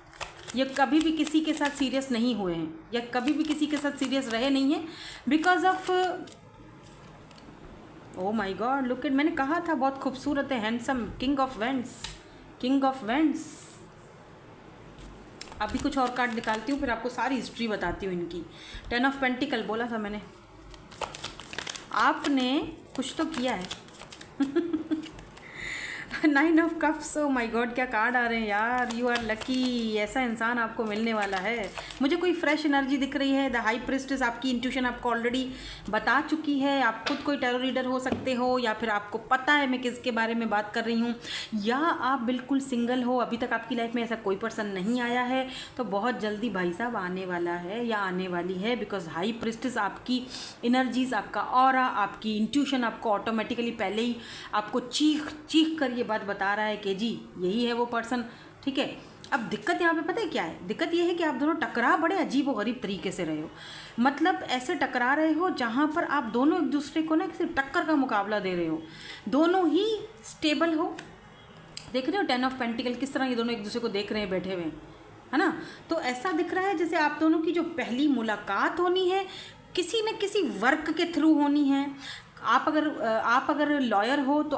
या कभी भी किसी के साथ सीरियस नहीं हुए हैं, या कभी भी किसी के साथ सीरियस रहे नहीं हैं, because of, oh my God, look at, मैंने कहा था बहुत खूबसूरत है, हैंडसम, किंग ऑफ वेंड्स। अभी कुछ और कार्ड निकालती हूँ, फिर आपको सारी हिस्ट्री बताती हूँ इनकी। 10 ऑफ पेंटिकल बोला था मैंने, आपने कुछ तो किया है 9 of cups, oh my God, क्या कार्ड आ रहे हैं यार। यू आर लकी, ऐसा इंसान आपको मिलने वाला है। मुझे कोई फ्रेश एनर्जी दिख रही है। द हाई प्रिस्टेस, आपकी इंट्यूशन आपको ऑलरेडी बता चुकी है। आप खुद कोई टैरो रीडर हो सकते हो, या फिर आपको पता है मैं किसके बारे में बात कर रही हूँ, या आप बिल्कुल सिंगल हो, अभी तक आपकी लाइफ में ऐसा कोई पर्सन नहीं आया है, तो बहुत जल्दी भाई साहब आने वाला है या आने वाली है। बिकॉज हाई प्रिस्टेस आपकी एनर्जीज, आपका ऑरा, आपकी इंट्यूशन आपको ऑटोमेटिकली पहले ही आपको चीख कर ये बात बता रहा है कि जी यही है वो पर्सन, ठीक है। अब दिक्कत यहाँ पे पता है क्या है? दिक्कत ये है कि आप दोनों टकरा बड़े अजीब व गरीब तरीके से रहे हो। मतलब ऐसे टकरा रहे हो जहाँ पर आप दोनों एक दूसरे को ना किसी टक्कर का मुकाबला दे रहे हो, दोनों ही स्टेबल हो। देख रहे हो 10 ऑफ पेंटिकल किस तरह ये दोनों एक दूसरे को देख रहे हैं बैठे हुए, है ना। तो ऐसा दिख रहा है जैसे आप दोनों की जो पहली मुलाकात होनी है किसी न किसी वर्क के थ्रू होनी है। आप अगर लॉयर हो तो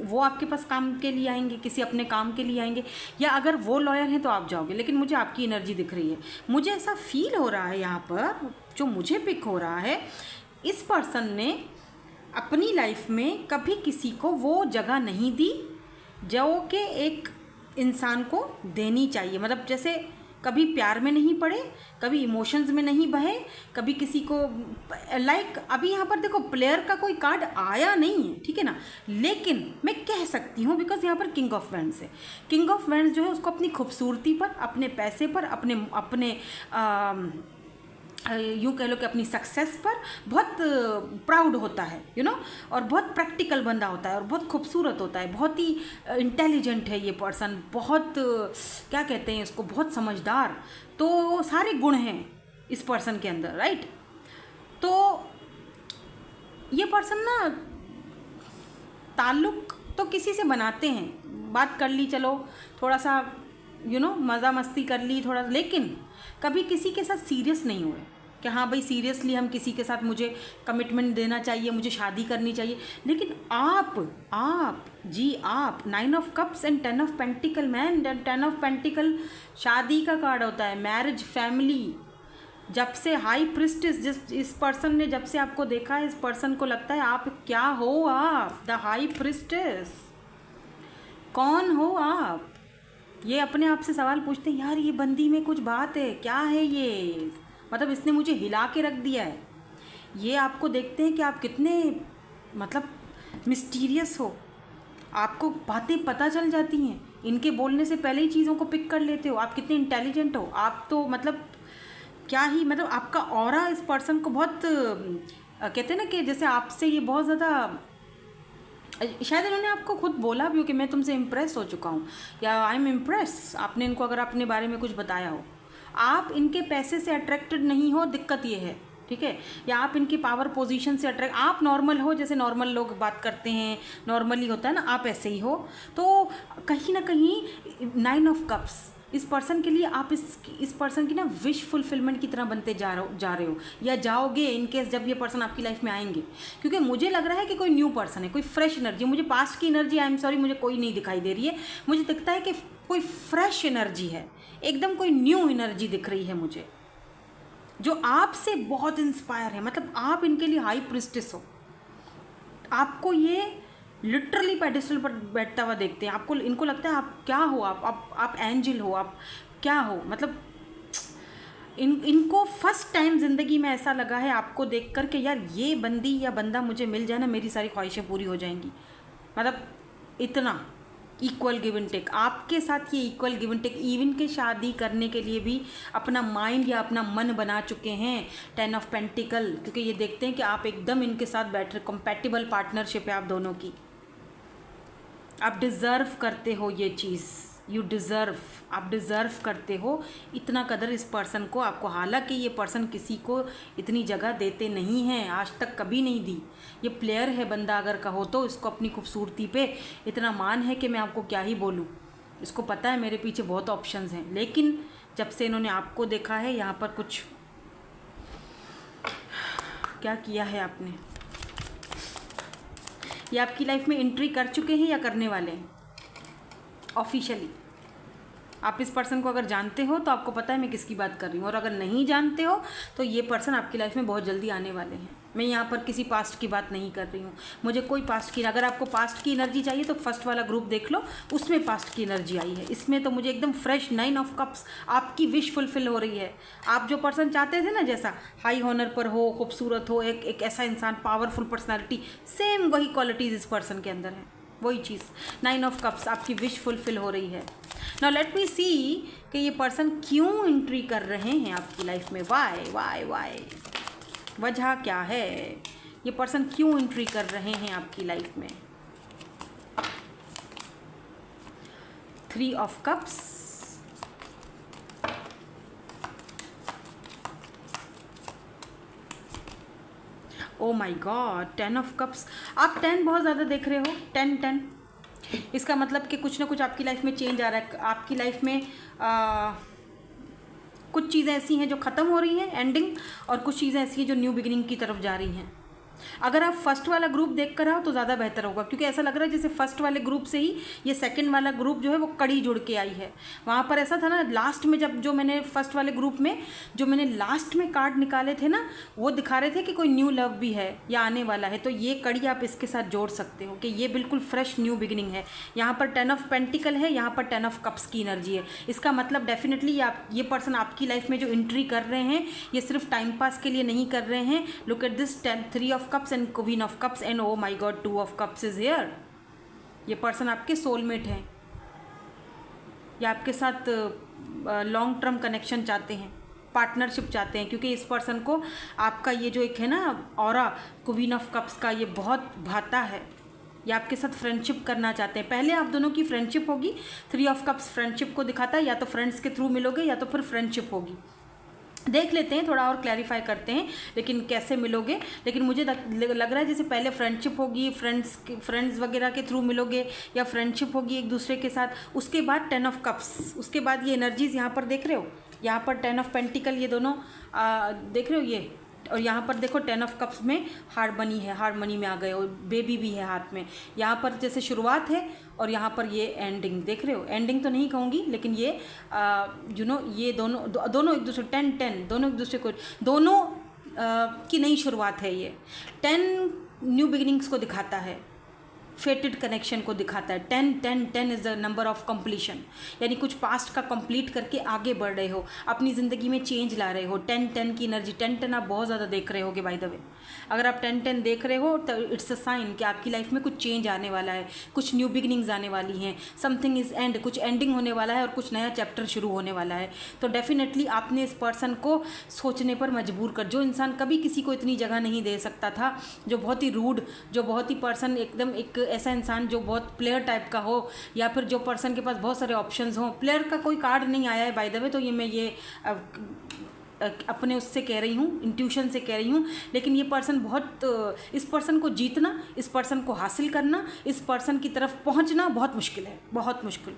वो आपके पास काम के लिए आएंगे, किसी अपने काम के लिए आएंगे, या अगर वो लॉयर हैं तो आप जाओगे। लेकिन मुझे आपकी एनर्जी दिख रही है, मुझे ऐसा फील हो रहा है यहाँ पर, जो मुझे पिक हो रहा है, इस पर्सन ने अपनी लाइफ में कभी किसी को वो जगह नहीं दी जो कि एक इंसान को देनी चाहिए। मतलब जैसे कभी प्यार में नहीं पड़े, कभी इमोशंस में नहीं बहे, कभी किसी को लाइक अभी यहाँ पर देखो प्लेयर का कोई कार्ड आया नहीं है, ठीक है ना। लेकिन मैं कह सकती हूँ बिकॉज यहाँ पर किंग ऑफ वेंड्स है। किंग ऑफ वेंड्स जो है उसको अपनी खूबसूरती पर, अपने पैसे पर, अपने यूँ कह लो कि अपनी सक्सेस पर बहुत प्राउड होता है, यू नो, और बहुत प्रैक्टिकल बंदा होता है और बहुत खूबसूरत होता है, बहुत ही इंटेलिजेंट है ये पर्सन, बहुत क्या कहते हैं इसको, बहुत समझदार। तो सारे गुण हैं इस पर्सन के अंदर, राइट। तो ये पर्सन ना ताल्लुक़ तो किसी से बनाते हैं, बात कर ली, चलो थोड़ा सा यू नो मज़ा मस्ती कर ली थोड़ा, लेकिन कभी किसी के साथ सीरियस नहीं हुए कि हाँ भाई सीरियसली हम किसी के साथ, मुझे कमिटमेंट देना चाहिए, मुझे शादी करनी चाहिए। लेकिन आप 9 of cups and 10 of pentacle, man 10 of pentacle शादी का कार्ड होता है, मैरिज, फैमिली। जब से हाई प्रिस्टेस, इस पर्सन ने जब से आपको देखा है, इस पर्सन को लगता है आप क्या हो, आप द हाई प्रिस्टेस। कौन हो आप? ये अपने आप से सवाल पूछते हैं, यार ये बंदी में कुछ बात है, क्या है ये, मतलब इसने मुझे हिला के रख दिया है। ये आपको देखते हैं कि आप कितने मतलब मिस्टीरियस हो, आपको बातें पता चल जाती हैं, इनके बोलने से पहले ही चीज़ों को पिक कर लेते हो, आप कितने इंटेलिजेंट हो। आप तो मतलब क्या ही, मतलब आपका ऑरा इस पर्सन को बहुत कहते हैं ना कि जैसे आपसे ये बहुत ज़्यादा, शायद इन्होंने आपको खुद बोला भी हो कि मैं तुमसे इम्प्रेस हो चुका हूँ, या आई एम इम्प्रेस, आपने इनको अगर अपने बारे में कुछ बताया हो। आप इनके पैसे से अट्रैक्टेड नहीं हो, दिक्कत ये है, ठीक है, या आप इनकी पावर पोजीशन से अट्रैक्ट, आप नॉर्मल हो, जैसे नॉर्मल लोग बात करते हैं, नॉर्मली होता है ना, आप ऐसे ही हो। तो कहीं ना कहीं 9 ऑफ कप्स इस पर्सन के लिए, आप इस पर्सन की ना विश फुलफिलमेंट की तरह बनते जा रहे हो या जाओगे इन केस जब ये पर्सन आपकी लाइफ में आएंगे। क्योंकि मुझे लग रहा है कि कोई न्यू पर्सन है, कोई फ्रेश एनर्जी। मुझे पास्ट की एनर्जी, आई एम सॉरी, मुझे कोई नहीं दिखाई दे रही है। मुझे दिखता है कि कोई फ्रेश एनर्जी है, एकदम कोई न्यू एनर्जी दिख रही है मुझे, जो आपसे बहुत इंस्पायर है। मतलब आप इनके लिए हाई प्रिस्टेस हो, आपको ये लिटरली पेडिस्टल पर बैठता हुआ देखते हैं। आपको, इनको लगता है आप क्या हो, आप एंजल हो, आप क्या हो। मतलब इनको फर्स्ट टाइम ज़िंदगी में ऐसा लगा है आपको देख कर के, यार ये बंदी या बंदा मुझे मिल जाए ना, मेरी सारी ख्वाहिशें पूरी हो जाएंगी। मतलब इतना इक्वल गिव एंड टेक, आपके साथ ये equal give and take, even के शादी करने के लिए भी अपना माइंड या अपना मन बना चुके हैं। 10 ऑफ पेंटिकल, क्योंकि ये देखते हैं कि आप एकदम इनके साथ बैठ रहे, कंपैटिबल पार्टनरशिप है आप दोनों की। आप डिज़र्व करते हो ये चीज़, यू डिज़र्व, आप डिज़र्व करते हो इतना कदर इस पर्सन को आपको। हालांकि ये पर्सन किसी को इतनी जगह देते नहीं हैं, आज तक कभी नहीं दी। ये प्लेयर है बंदा, अगर कहो तो इसको अपनी खूबसूरती पे इतना मान है कि मैं आपको क्या ही बोलूँ। इसको पता है मेरे पीछे बहुत ऑप्शंस हैं, लेकिन जब से इन्होंने आपको देखा है, यहाँ पर कुछ क्या किया है आपने। ये आपकी लाइफ में एंट्री कर चुके हैं या करने वाले हैं ऑफिशियली। आप इस पर्सन को अगर जानते हो तो आपको पता है मैं किसकी बात कर रही हूँ, और अगर नहीं जानते हो तो ये पर्सन आपकी लाइफ में बहुत जल्दी आने वाले हैं। मैं यहाँ पर किसी पास्ट की बात नहीं कर रही हूँ, मुझे कोई पास्ट की, अगर आपको पास्ट की एनर्जी चाहिए तो फर्स्ट वाला ग्रुप देख लो, उसमें पास्ट की एनर्जी आई है। इसमें तो मुझे एकदम फ्रेश 9 ऑफ कप्स, आपकी विश फुलफिल हो रही है। आप जो पर्सन चाहते थे ना, जैसा हाई ऑनर पर हो, खूबसूरत हो, एक ऐसा इंसान, पावरफुल पर्सनैलिटी, सेम वही क्वालिटीज़ इस पर्सन के अंदर है, वही चीज़। 9 ऑफ कप्स, आपकी विश फुलफिल हो रही है। नाउ लेट मी सी कि ये पर्सन क्यों एंट्री कर रहे हैं आपकी लाइफ में। वाई वजह क्या है, ये पर्सन क्यों एंट्री कर रहे हैं आपकी लाइफ में। 3 of cups, oh my God, 10 of cups. आप 10 बहुत ज़्यादा देख रहे हो, 10। इसका मतलब कि कुछ ना कुछ आपकी लाइफ में चेंज आ रहा है। आपकी लाइफ में कुछ चीज़ें ऐसी हैं जो ख़त्म हो रही हैं, एंडिंग, और कुछ चीज़ें ऐसी हैं जो न्यू बिगिनिंग की तरफ जा रही हैं। अगर आप फर्स्ट वाला ग्रुप देख कर आओ तो ज़्यादा बेहतर होगा, क्योंकि ऐसा लग रहा है जैसे फर्स्ट वाले ग्रुप से ही ये सेकंड वाला ग्रुप जो है वो कड़ी जुड़ के आई है। वहाँ पर ऐसा था ना लास्ट में, जब जो मैंने फर्स्ट वाले ग्रुप में जो मैंने लास्ट में कार्ड निकाले थे ना, वो दिखा रहे थे कि कोई न्यू लव भी है या आने वाला है। तो ये कड़ी आप इसके साथ जोड़ सकते हो कि ये बिल्कुल फ्रेश न्यू बिगिनिंग है। यहाँ पर 10 ऑफ पेंटिकल है, यहाँ पर 10 ऑफ कप्स की एनर्जी है। इसका मतलब डेफिनेटली ये पर्सन आपकी लाइफ में जो एंट्री कर रहे हैं, ये सिर्फ टाइम पास के लिए नहीं कर रहे हैं। Look at this 3 of cups and queen of cups and oh my God 2 of cups is here. ये पर्सन आपके सोलमेट हैं, या आपके साथ लॉन्ग टर्म कनेक्शन चाहते हैं, पार्टनरशिप चाहते हैं, क्योंकि इस पर्सन को आपका ये जो एक है ना ऑरा क्वीन ऑफ कप्स का, ये बहुत भाता है। ये आपके साथ फ्रेंडशिप करना चाहते हैं। पहले आप दोनों की फ्रेंडशिप होगी। 3 ऑफ कप्स फ्रेंडशिप को दिखाता है, या तो फ्रेंड्स के थ्रू मिलोगे या तो फिर फ्रेंडशिप होगी। देख लेते हैं, थोड़ा और क्लैरिफाई करते हैं, लेकिन कैसे मिलोगे। लेकिन मुझे लग रहा है जैसे पहले फ्रेंडशिप होगी, फ्रेंड्स वगैरह के थ्रू मिलोगे, या फ्रेंडशिप होगी एक दूसरे के साथ, उसके बाद 10 ऑफ कप्स, उसके बाद ये एनर्जीज़ यहाँ पर देख रहे हो, यहाँ पर 10 ऑफ पेंटिकल, ये दोनों देख रहे हो ये, और यहाँ पर देखो 10 ऑफ कप्स में हार्मनी है, हार्मनी में आ गए, और बेबी भी है हाथ में। यहाँ पर जैसे शुरुआत है और यहाँ पर ये एंडिंग देख रहे हो। एंडिंग तो नहीं कहूँगी, लेकिन ये ये दोनों एक दूसरे 10 दोनों एक दूसरे को, दोनों की नई शुरुआत है। ये 10 न्यू बिगिनिंग्स को दिखाता है। फेटेड कनेक्शन को दिखाता है। 10 is the number of completion, यानी कुछ पास्ट का कंप्लीट करके आगे बढ़ रहे हो, अपनी ज़िंदगी में चेंज ला रहे हो। 10 की एनर्जी, 10 आप बहुत ज़्यादा देख रहे होगे बाय द वे। अगर आप 10 देख रहे हो तो इट्स अ साइन कि आपकी लाइफ में कुछ चेंज आने वाला है, कुछ न्यू बिगनिंग्स आने वाली हैं, समथिंग इज़ एंड, कुछ एंडिंग होने वाला है और कुछ नया चैप्टर शुरू होने वाला है। तो डेफिनेटली आपने इस पर्सन को सोचने पर मजबूर कर, जो इंसान कभी किसी को इतनी जगह नहीं दे सकता था, जो बहुत ही रूड, जो बहुत ही पर्सन एकदम एक ऐसा इंसान जो बहुत प्लेयर टाइप का हो, या फिर जो पर्सन के पास बहुत सारे ऑप्शंस हों। प्लेयर का कोई कार्ड नहीं आया है बाय द वे, तो ये मैं ये अपने उससे कह रही हूँ, इंट्यूशन से कह रही हूँ। लेकिन ये पर्सन बहुत, इस पर्सन को जीतना, इस पर्सन को हासिल करना, इस पर्सन की तरफ पहुँचना बहुत मुश्किल है, बहुत मुश्किल।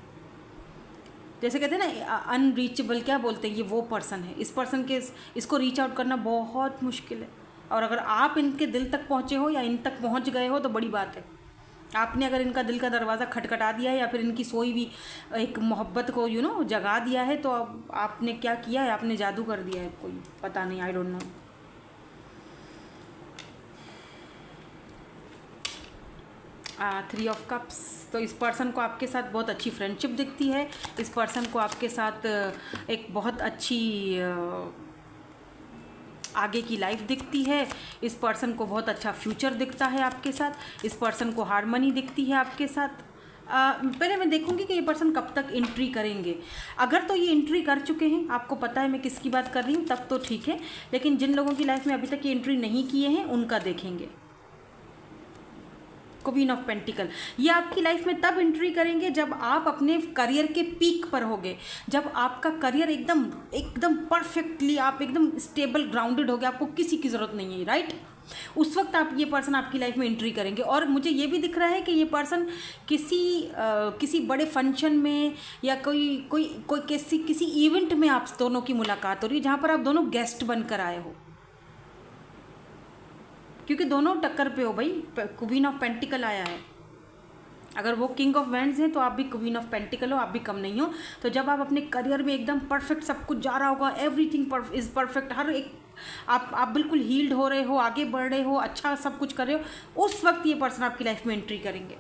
जैसे कहते हैं ना अनरीचेबल, क्या बोलते हैं, ये वो पर्सन है। इस पर्सन के इसको रीच आउट करना बहुत मुश्किल है। और अगर आप इनके दिल तक पहुँचे हो या इन तक पहुँच गए हो तो बड़ी बात है। आपने अगर इनका दिल का दरवाज़ा खटखटा दिया है या फिर इनकी सोई भी एक मोहब्बत को जगा दिया है, तो अब आपने क्या किया है, आपने जादू कर दिया है, कोई पता नहीं, I don't know. Three of cups, तो इस पर्सन को आपके साथ बहुत अच्छी फ्रेंडशिप दिखती है। इस पर्सन को आपके साथ एक बहुत अच्छी आगे की लाइफ दिखती है। इस पर्सन को बहुत अच्छा फ्यूचर दिखता है आपके साथ। इस पर्सन को हार्मनी दिखती है आपके साथ। पहले मैं देखूंगी कि ये पर्सन कब तक एंट्री करेंगे। अगर तो ये एंट्री कर चुके हैं, आपको पता है मैं किसकी बात कर रही हूँ, तब तो ठीक है। लेकिन जिन लोगों की लाइफ में अभी तक ये एंट्री नहीं किए हैं, उनका देखेंगे। क्वीन ऑफ पेंटिकल, ये आपकी लाइफ में तब एंट्री करेंगे जब आप अपने करियर के पीक पर होगे, जब आपका करियर एकदम एकदम परफेक्टली, आप एकदम स्टेबल ग्राउंडेड होगे, आपको किसी की ज़रूरत नहीं है, राइट। उस वक्त आप ये पर्सन आपकी लाइफ में एंट्री करेंगे। और मुझे ये भी दिख रहा है कि ये पर्सन किसी बड़े फंक्शन में या कोई किसी इवेंट में आप दोनों की मुलाकात हो रही है, जहाँ पर आप दोनों गेस्ट बनकर आए हो, क्योंकि दोनों टक्कर पे हो भाई। क्वीन ऑफ पेंटिकल आया है। अगर वो किंग ऑफ वैंड्स हैं तो आप भी क्वीन ऑफ पेंटिकल हो, आप भी कम नहीं हो। तो जब आप अपने करियर में एकदम परफेक्ट सब कुछ जा रहा होगा, एवरीथिंग इज़ परफेक्ट, हर एक आप बिल्कुल हील्ड हो रहे हो, आगे बढ़ रहे हो, अच्छा सब कुछ कर रहे हो, उस वक्त ये पर्सन आपकी लाइफ में एंट्री करेंगे।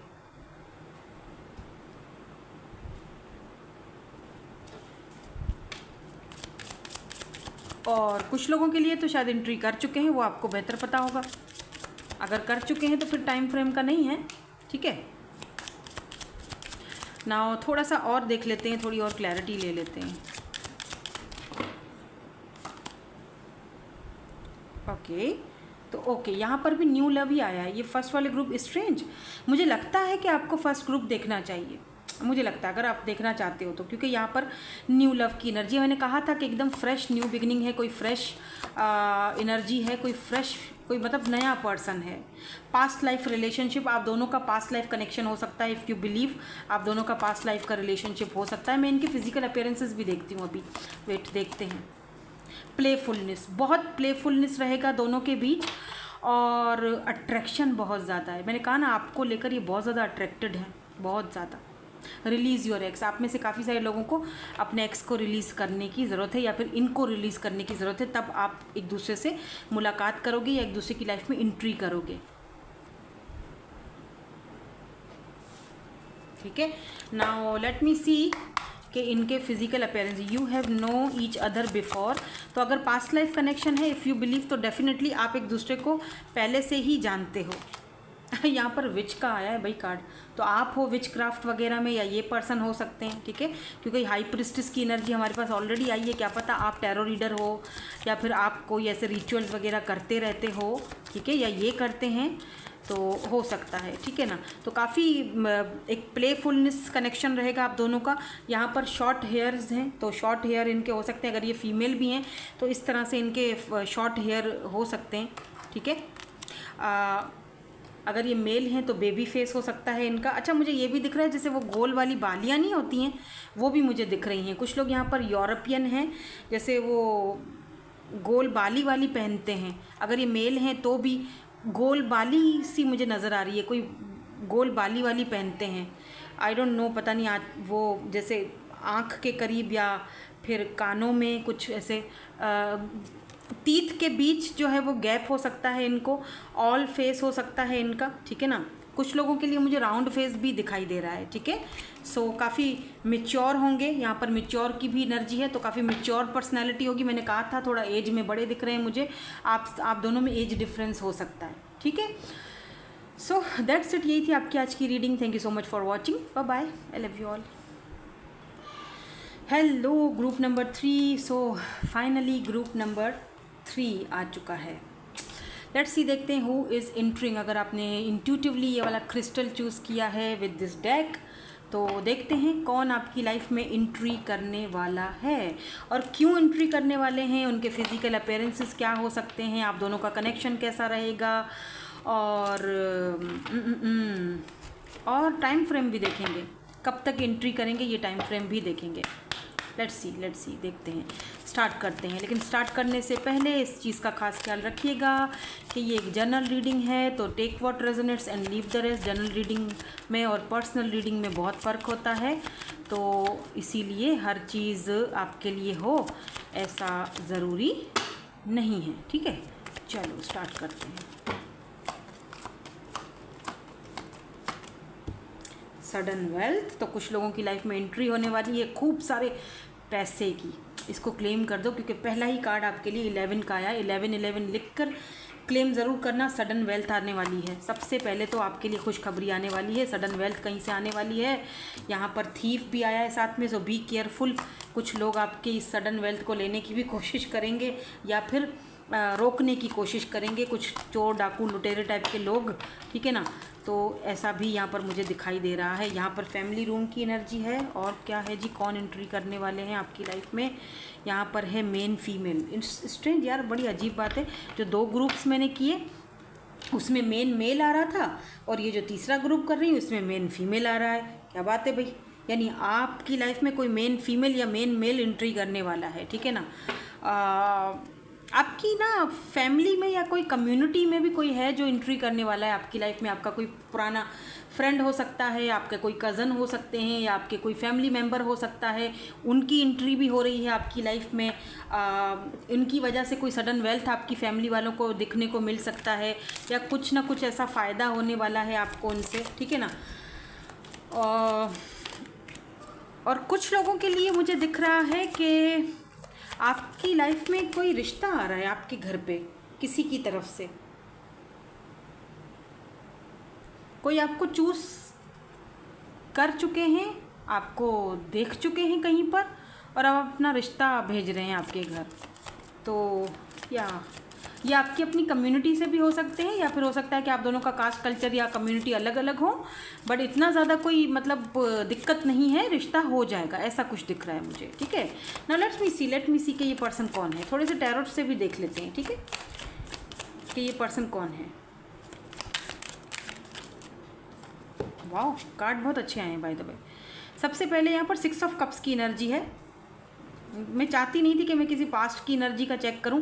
और कुछ लोगों के लिए तो शायद एंट्री कर चुके हैं, वो आपको बेहतर पता होगा। अगर कर चुके हैं तो फिर टाइम फ्रेम का नहीं है, ठीक है ना। थोड़ा सा और देख लेते हैं, थोड़ी और क्लैरिटी ले लेते हैं। ओके, तो ओके, यहाँ पर भी न्यू लव ही आया है। ये फर्स्ट वाले ग्रुप स्ट्रेंज, मुझे लगता है कि आपको फर्स्ट ग्रुप देखना चाहिए, मुझे लगता है, अगर आप देखना चाहते हो तो, क्योंकि यहाँ पर न्यू लव की एनर्जी, मैंने कहा था कि एकदम फ्रेश न्यू बिगनिंग है, कोई फ्रेश एनर्जी है, कोई मतलब नया पर्सन है। पास्ट लाइफ रिलेशनशिप, आप दोनों का पास्ट लाइफ कनेक्शन हो सकता है। इफ़ यू बिलीव, आप दोनों का पास्ट लाइफ का रिलेशनशिप हो सकता है। मैं इनके फिजिकल अपीयरेंसेस भी देखती हूँ अभी, वेट देखते हैं। प्लेफुलनेस, बहुत प्लेफुलनेस रहेगा दोनों के बीच, और अट्रैक्शन बहुत ज़्यादा है। मैंने कहा ना, आपको लेकर ये बहुत ज़्यादा अट्रैक्टेड है, बहुत ज़्यादा। रिलीज़ योर एक्स, आप में से काफ़ी सारे लोगों को अपने एक्स को रिलीज़ करने की ज़रूरत है, या फिर इनको रिलीज़ करने की ज़रूरत है, तब आप एक दूसरे से मुलाकात करोगे या एक दूसरे की लाइफ में एंट्री करोगे, ठीक है। नाउ लेट मी सी कि इनके physical appearance, you have no each other before, तो अगर पास्ट लाइफ कनेक्शन है, इफ़ यू बिलीव, तो डेफिनेटली आप एक दूसरे को पहले से ही जानते हो। यहाँ पर विच का आया है भाई कार्ड, तो आप हो विच क्राफ्ट वगैरह में, या ये पर्सन हो सकते हैं, ठीक है, क्योंकि हाई प्रिस्टिस की एनर्जी हमारे पास ऑलरेडी आई है। क्या पता आप टैरो रीडर हो, या फिर आप कोई ऐसे रिचुअल्स वगैरह करते रहते हो, ठीक है, या ये करते हैं, तो हो सकता है, ठीक है ना। तो काफ़ी एक प्लेफुलनेस कनेक्शन रहेगा आप दोनों का। यहाँ पर शॉर्ट हेयर्स हैं, तो शॉर्ट हेयर इनके हो सकते हैं। अगर ये फीमेल भी हैं तो इस तरह से इनके शॉर्ट हेयर हो सकते हैं, ठीक है। अगर ये मेल हैं तो बेबी फेस हो सकता है इनका। अच्छा, मुझे ये भी दिख रहा है जैसे वो गोल वाली बालियाँ नहीं होती हैं, वो भी मुझे दिख रही हैं। कुछ लोग यहाँ पर यूरोपियन हैं, जैसे वो गोल बाली वाली पहनते हैं। अगर ये मेल हैं तो भी गोल बाली सी मुझे नज़र आ रही है, कोई गोल बाली वाली पहनते हैं। आई डोंट नो, पता नहीं आज वो जैसे आँख के करीब या फिर कानों में कुछ ऐसे टीथ के बीच जो है वो गैप हो सकता है इनको। ऑल फेस हो सकता है इनका, ठीक है ना। कुछ लोगों के लिए मुझे राउंड फेस भी दिखाई दे रहा है, ठीक है। सो काफ़ी मेच्योर होंगे, यहाँ पर मेच्योर की भी एनर्जी है, तो काफ़ी मेच्योर पर्सनैलिटी होगी। मैंने कहा था थोड़ा एज में बड़े दिख रहे हैं मुझे, आप दोनों में एज डिफरेंस हो सकता है, ठीक है। सो दैट्स इट, यही थी आपकी आज की reading. Thank you so much for watching, bye bye, I love you all. Hello group number 3। So finally group number 3 आ चुका है। लेट्स सी, देखते हैं हु इज़ एंटरिंग। अगर आपने इंट्यूटिवली ये वाला क्रिस्टल चूज़ किया है विद दिस डेक, तो देखते हैं कौन आपकी लाइफ में एंट्री करने वाला है और क्यों एंट्री करने वाले हैं, उनके फिजिकल अपीयरेंसेस क्या हो सकते हैं, आप दोनों का कनेक्शन कैसा रहेगा, और टाइम फ्रेम भी देखेंगे, कब तक एंट्री करेंगे ये टाइम फ्रेम भी देखेंगे। लेट्स सी, देखते हैं, स्टार्ट करते हैं। लेकिन स्टार्ट करने से पहले इस चीज़ का खास ख्याल रखिएगा कि ये एक जनरल रीडिंग है, तो take what resonates and leave the rest. General reading में और पर्सनल रीडिंग में बहुत फ़र्क होता है, तो इसीलिए हर चीज़ आपके लिए हो ऐसा ज़रूरी नहीं है, ठीक है। चलो स्टार्ट करते हैं। सडन वेल्थ, तो कुछ लोगों की लाइफ में एंट्री होने वाली है खूब सारे पैसे की। इसको क्लेम कर दो, क्योंकि पहला ही कार्ड आपके लिए 11 का आया। 11 लिख कर क्लेम ज़रूर करना। सडन वेल्थ आने वाली है। सबसे पहले तो आपके लिए खुशखबरी आने वाली है, सडन वेल्थ कहीं से आने वाली है। यहाँ पर थीफ भी आया है साथ में, सो बी केयरफुल। कुछ लोग आपके इस सडन वेल्थ को लेने की भी कोशिश करेंगे या फिर रोकने की कोशिश करेंगे, कुछ चोर डाकू लुटेरे टाइप के लोग, ठीक है ना। तो ऐसा भी यहाँ पर मुझे दिखाई दे रहा है। यहाँ पर फैमिली रूम की एनर्जी है। और क्या है जी, कौन एंट्री करने वाले हैं आपकी लाइफ में। यहाँ पर है मेन फीमेल। स्ट्रेंज यार, बड़ी अजीब बात है, जो 2 ग्रुप्स मैंने किए उसमें मेन मेल आ रहा था, और ये जो तीसरा ग्रुप कर रही हूँ उसमें मेन फीमेल आ रहा है। क्या बात है भाई, यानी आपकी लाइफ में कोई मेन फीमेल या मेन मेल एंट्री करने वाला है, ठीक है ना। आपकी ना फैमिली में या कोई कम्युनिटी में भी कोई है जो एंट्री करने वाला है आपकी लाइफ में। आपका कोई पुराना फ्रेंड हो सकता है, आपके कोई कज़न हो सकते हैं, या आपके कोई फैमिली मेम्बर हो सकता है, उनकी एंट्री भी हो रही है आपकी लाइफ में। इनकी वजह से कोई सडन वेल्थ आपकी फैमिली वालों को दिखने को मिल सकता है, या कुछ ना कुछ ऐसा फ़ायदा होने वाला है आपको उनसे, ठीक है ना। और कुछ लोगों के लिए मुझे दिख रहा है कि आपकी लाइफ में कोई रिश्ता आ रहा है आपके घर पे किसी की तरफ से। कोई आपको चूज कर चुके हैं, आपको देख चुके हैं कहीं पर, और अब अपना रिश्ता भेज रहे हैं आपके घर। तो ये आपकी अपनी कम्युनिटी से भी हो सकते हैं, या फिर हो सकता है कि आप दोनों का कास्ट कल्चर या कम्युनिटी अलग अलग हो, बट इतना ज़्यादा कोई मतलब दिक्कत नहीं है, रिश्ता हो जाएगा, ऐसा कुछ दिख रहा है मुझे, ठीक है ना। लेट मी सी कि ये पर्सन कौन है। थोड़े से टैरोट से भी देख लेते हैं, ठीक है, कि ये पर्सन कौन है। वाह, कार्ड बहुत अच्छे आए हैं बाय द वे। सबसे पहले यहाँ पर 6 ऑफ कप्स की एनर्जी है। मैं चाहती नहीं थी कि मैं किसी पास्ट की एनर्जी का चेक करूं,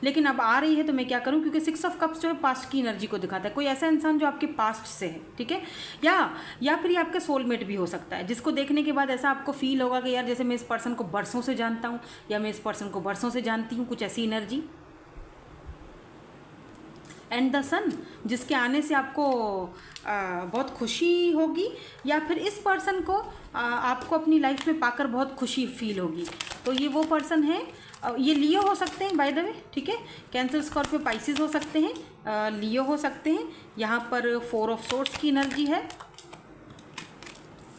लेकिन अब आ रही है तो मैं क्या करूं, क्योंकि 6 ऑफ कप्स जो है पास्ट की एनर्जी को दिखाता है। कोई ऐसा इंसान जो आपके पास्ट से है, ठीक है, या फिर ये आपका सोलमेट भी हो सकता है, जिसको देखने के बाद ऐसा आपको फील होगा कि यार जैसे मैं इस पर्सन को बरसों से जानता हूँ, या मैं इस पर्सन को बरसों से जानती हूँ, कुछ ऐसी एनर्जी। एंड द सन, जिसके आने से आपको बहुत खुशी होगी, या फिर इस पर्सन को आपको अपनी लाइफ में पाकर बहुत खुशी फील होगी। तो ये वो पर्सन है। ये लियो हो सकते हैं बाय द वे, ठीक है, कैंसर, स्कॉर्पियो, पाइसिस हो सकते हैं, लियो हो सकते हैं। यहाँ पर 4 ऑफ सोर्ड्स की एनर्जी है।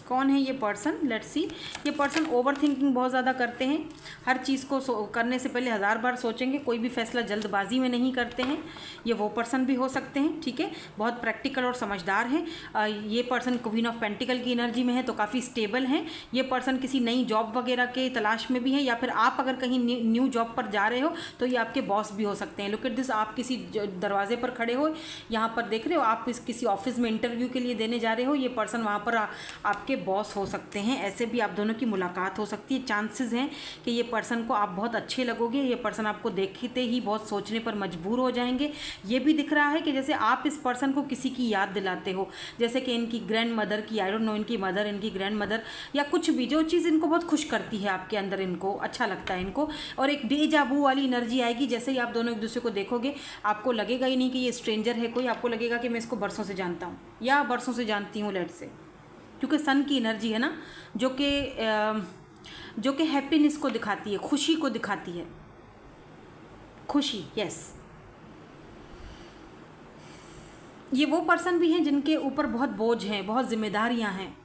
कौन है ये पर्सन, लेट्स सी। ये पर्सन ओवर थिंकिंग बहुत ज़्यादा करते हैं, हर चीज़ को करने से पहले 1000 बार सोचेंगे, कोई भी फैसला जल्दबाजी में नहीं करते हैं। ये वो पर्सन भी हो सकते हैं, ठीक है, बहुत प्रैक्टिकल और समझदार हैं। ये पर्सन क्वीन ऑफ पेंटिकल की एनर्जी में है, तो काफ़ी स्टेबल हैं। ये पर्सन किसी नई जॉब वगैरह के तलाश में भी हैं, या फिर आप अगर कहीं न्यू जॉब पर जा रहे हो तो ये आपके बॉस भी हो सकते हैं। लुक एट दिस, आप किसी दरवाजे पर खड़े हो, यहाँ पर देख रहे हो, आप किसी ऑफिस में इंटरव्यू के लिए देने जा रहे हो, ये पर्सन वहाँ पर आपके बॉस हो सकते हैं, ऐसे भी आप दोनों की मुलाकात हो सकती है। चांसेस हैं कि ये पर्सन को आप बहुत अच्छे लगोगे, ये पर्सन आपको देखते ही बहुत सोचने पर मजबूर हो जाएंगे। ये भी दिख रहा है कि जैसे आप इस पर्सन को किसी की याद दिलाते हो, जैसे कि इनकी ग्रैंड मदर की, आई डोंट नो, इनकी मदर, इनकी ग्रैंड मदर, या कुछ भी जो चीज़ इनको बहुत खुश करती है आपके अंदर, इनको अच्छा लगता है इनको। और एक डेजावू वाली एनर्जी आएगी, जैसे ही आप दोनों एक दूसरे को देखोगे आपको लगेगा ही नहीं कि ये स्ट्रेंजर है कोई, आपको लगेगा कि मैं इसको बरसों से जानता हूँ या बरसों से जानती हूँ, लेट से, क्योंकि सन की एनर्जी है ना, जो कि हैप्पीनेस को दिखाती है, खुशी को दिखाती है, खुशी, यस। ये वो पर्सन भी हैं जिनके ऊपर बहुत बोझ हैं, बहुत जिम्मेदारियां हैं,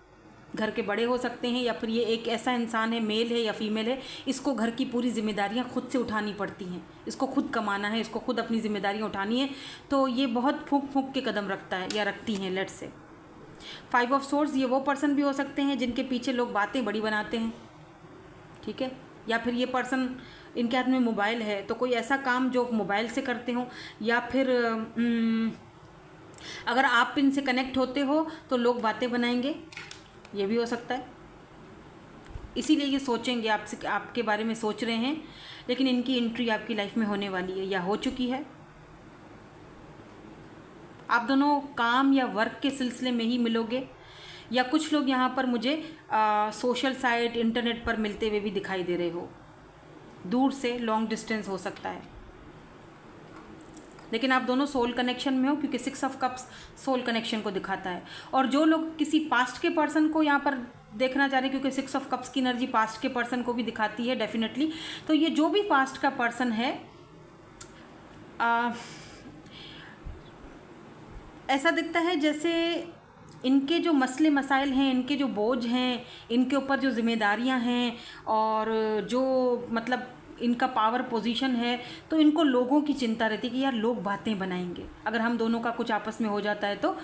घर के बड़े हो सकते हैं, या फिर ये एक ऐसा इंसान है, मेल है या फीमेल है, इसको घर की पूरी जिम्मेदारियां खुद से उठानी पड़ती हैं, इसको खुद कमाना है, इसको खुद अपनी जिम्मेदारियां उठानी है, तो ये बहुत फूंक फूंक के कदम रखता है या रखती हैं, लेट से। 5 ऑफ सोर्ड्स, ये वो पर्सन भी हो सकते हैं जिनके पीछे लोग बातें बड़ी बनाते हैं, ठीक है, या फिर ये पर्सन, इनके हाथ में मोबाइल है तो कोई ऐसा काम जो मोबाइल से करते हो, या फिर अगर आप इनसे कनेक्ट होते हो तो लोग बातें बनाएंगे, ये भी हो सकता है। इसीलिए ये सोचेंगे आपसे, आपके बारे में सोच रहे हैं, लेकिन इनकी एंट्री आपकी लाइफ में होने वाली है या हो चुकी है। आप दोनों काम या वर्क के सिलसिले में ही मिलोगे, या कुछ लोग यहाँ पर मुझे सोशल साइट, इंटरनेट पर मिलते हुए भी दिखाई दे रहे हो, दूर से, लॉन्ग डिस्टेंस हो सकता है, लेकिन आप दोनों सोल कनेक्शन में हो, क्योंकि 6 ऑफ कप्स सोल कनेक्शन को दिखाता है। और जो लोग किसी पास्ट के पर्सन को यहाँ पर देखना चाह रहे हैं, क्योंकि 6 ऑफ कप्स की एनर्जी पास्ट के पर्सन को भी दिखाती है डेफिनेटली, तो ये जो भी पास्ट का पर्सन है, ऐसा दिखता है जैसे इनके जो मसले मसाइल हैं, इनके जो बोझ हैं, इनके ऊपर जो जिम्मेदारियां हैं, और जो मतलब इनका पावर पोजीशन है, तो इनको लोगों की चिंता रहती है कि यार लोग बातें बनाएंगे, अगर हम दोनों का कुछ आपस में हो जाता है तो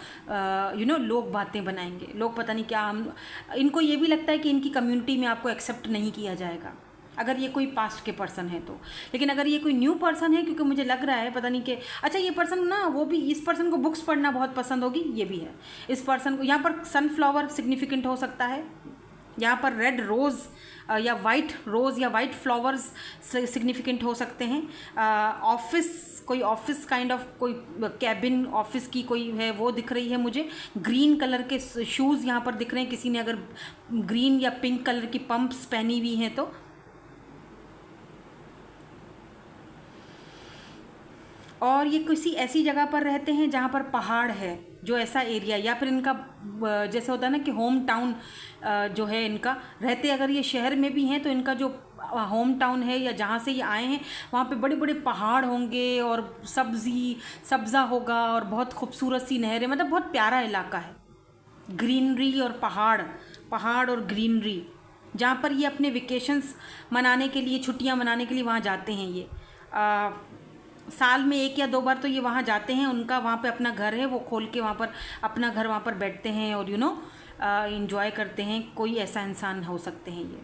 लोग बातें बनाएंगे, लोग पता नहीं क्या, हम, इनको ये भी लगता है कि इनकी कम्युनिटी में आपको एक्सेप्ट नहीं किया जाएगा, अगर ये कोई पास्ट के पर्सन है तो। लेकिन अगर ये कोई न्यू पर्सन है, क्योंकि मुझे लग रहा है पता नहीं कि, अच्छा ये पर्सन ना, वो भी, इस पर्सन को बुक्स पढ़ना बहुत पसंद होगी, ये भी है इस पर्सन को। यहाँ पर सनफ्लावर सिग्निफिकेंट हो सकता है, यहाँ पर रेड रोज़ या वाइट रोज़ या वाइट फ्लावर्स सिग्निफिकेंट हो सकते हैं। ऑफिस, कोई ऑफिस काइंड ऑफ, कोई कैबिन ऑफिस की कोई है वो दिख रही है मुझे। ग्रीन कलर के शूज़ यहाँ पर दिख रहे हैं, किसी ने अगर ग्रीन या पिंक कलर की पंप्स पहनी हुई हैं तो। और ये किसी ऐसी जगह पर रहते हैं जहाँ पर पहाड़ है, जो ऐसा एरिया, या फिर इनका जैसे होता है ना कि होम टाउन जो है इनका, रहते अगर ये शहर में भी हैं तो इनका जो होम टाउन है या जहाँ से ये आए हैं वहाँ पे बड़े बड़े पहाड़ होंगे, और सब्ज़ा होगा, और बहुत खूबसूरत सी नहरें, मतलब बहुत प्यारा इलाका है, ग्रीनरी और पहाड़ और ग्रीनरी, जहाँ पर ये अपने वेकेशंस मनाने के लिए, छुट्टियाँ मनाने के लिए वहाँ जाते हैं। ये साल में 1 या 2 बार तो ये वहाँ जाते हैं, उनका वहाँ पे अपना घर है, वो खोल के वहाँ पर अपना घर वहाँ पर बैठते हैं और इंजॉय करते हैं। कोई ऐसा इंसान हो सकते हैं ये।